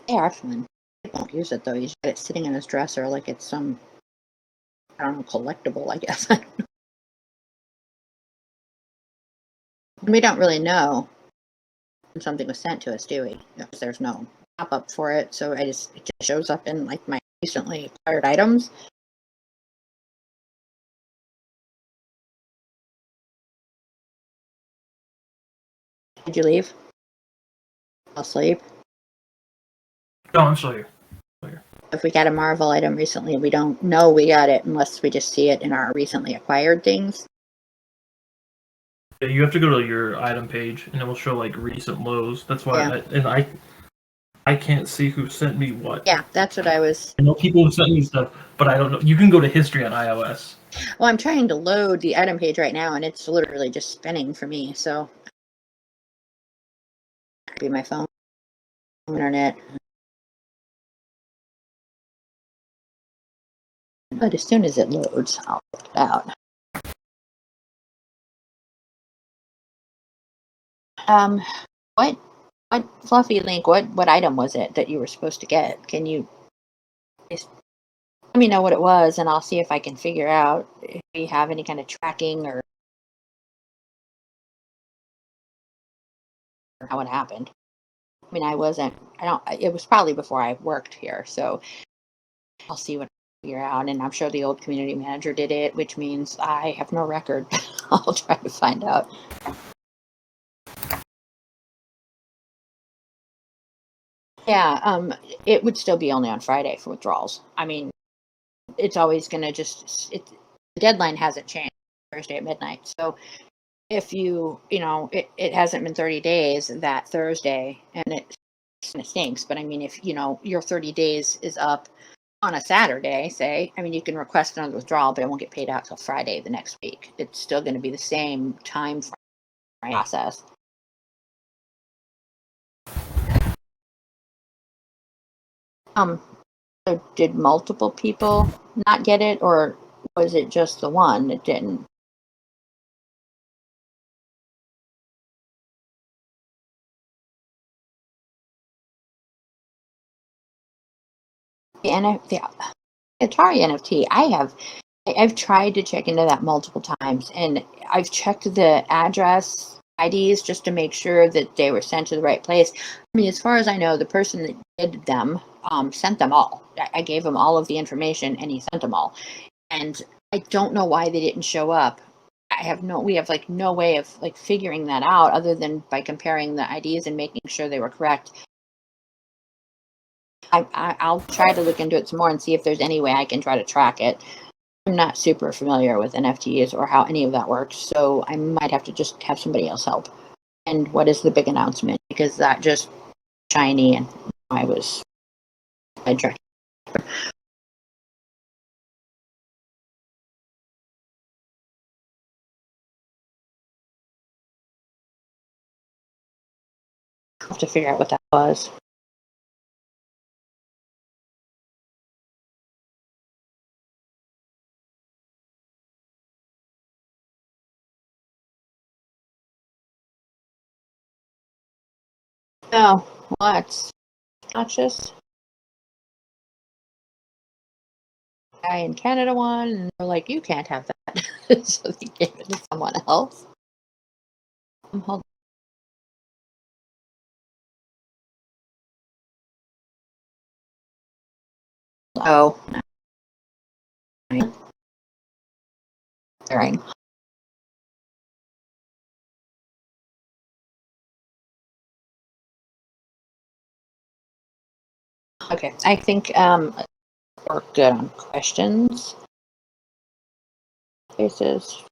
They are fun. I don't use it though. He's got it sitting in his dresser like it's some, I don't know, collectible, I guess. We don't really know when something was sent to us, do we? Because there's no pop-up for it, so it just shows up in like my recently acquired items. Did you leave? Asleep? No, I'm still here. If we got a Marvel item recently, we don't know we got it unless we just see it in our recently acquired things. Yeah, you have to go to your item page, and it will show like recent lows. That's why, I can't see who sent me what. Yeah, that's what I was. I know people have sent me stuff, but I don't know. You can go to history on iOS. Well, I'm trying to load the item page right now, and it's literally just spinning for me. So, be my phone, internet. But as soon as it loads, I'll put it out. What Fluffy Link? What item was it that you were supposed to get? Can you let me know what it was, and I'll see if I can figure out if we have any kind of tracking or how it happened. I mean, it was probably before I worked here, so I'll see what I can figure out. And I'm sure the old community manager did it, which means I have no record. I'll try to find out. Yeah, it would still be only on Friday for withdrawals. I mean, it's always going to the deadline hasn't changed, Thursday at midnight. So if it hasn't been 30 days that Thursday, and it stinks, but I mean, if, your 30 days is up on a Saturday, say, I mean, you can request another withdrawal, but it won't get paid out till Friday the next week. It's still going to be the same time frame process. So did multiple people not get it, or was it just the one that didn't? The Atari NFT, I've tried to check into that multiple times, and I've checked the address IDs just to make sure that they were sent to the right place. I mean, as far as I know, the person that did them sent them all. I gave him all of the information, and he sent them all. And I don't know why they didn't show up. We have like no way of like figuring that out other than by comparing the IDs and making sure they were correct. I'll try to look into it some more and see if there's any way I can try to track it. I'm not super familiar with NFTs or how any of that works, so I might have to just have somebody else help. And what is the big announcement? Because that just shiny, and I was sidetracked. I'll have to figure out what that was. Oh, well, that's not just guy in Canada one, and they're like, you can't have that. So they gave it to someone else. Hold Oh. Hearing. Okay, I think we're good on questions. Cases.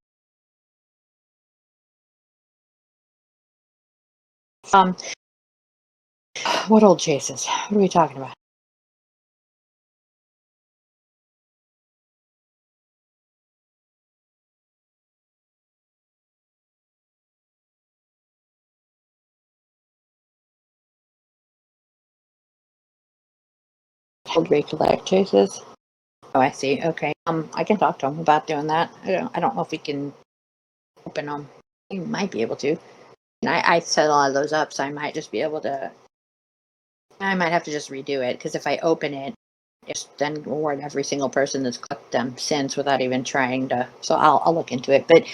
What old chases? What are we talking about? Old recollect chases. Oh, I see. Okay. I can talk to him about doing that. I don't know if we can open them. We might be able to. And I set a lot of those up, so I might just be able to. I might have to just redo it because if I open it, it's then reward every single person that's clicked them since without even trying to. So I'll look into it. But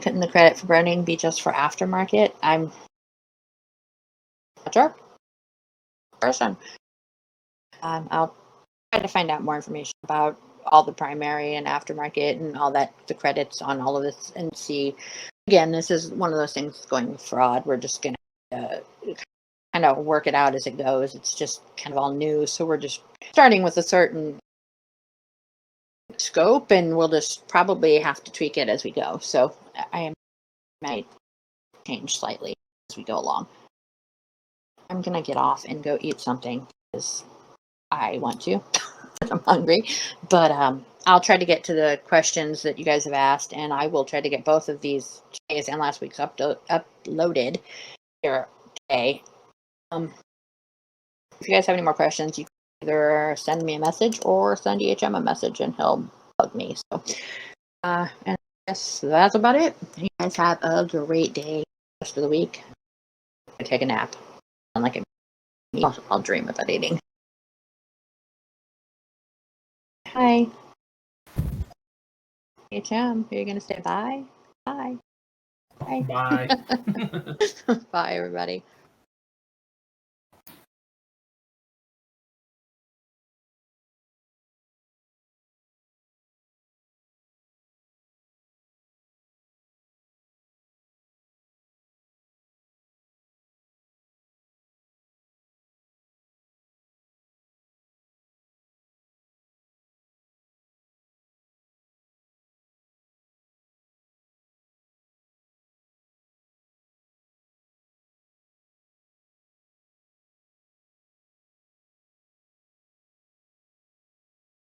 couldn't the credit for burning be just for aftermarket? I'm not sure. Person. I'll try to find out more information about all the primary and aftermarket and all that, the credits on all of this, and see. Again, this is one of those things going with fraud. We're just going to kind of work it out as it goes. It's just kind of all new. So we're just starting with a certain scope, and we'll just probably have to tweak it as we go. So I might change slightly as we go along. I'm going to get off and go eat something because I want to. I'm hungry, but I'll try to get to the questions that you guys have asked, and I will try to get both of these today's and last week's uploaded here today. If you guys have any more questions, you can either send me a message or send EHM a message, and he'll bug me. So, and I guess that's about it. You guys have a great day, rest of the week. I take a nap. Like I'll dream about eating. Hi. EHM, are you gonna say bye? Bye. Bye. Bye. Bye, everybody.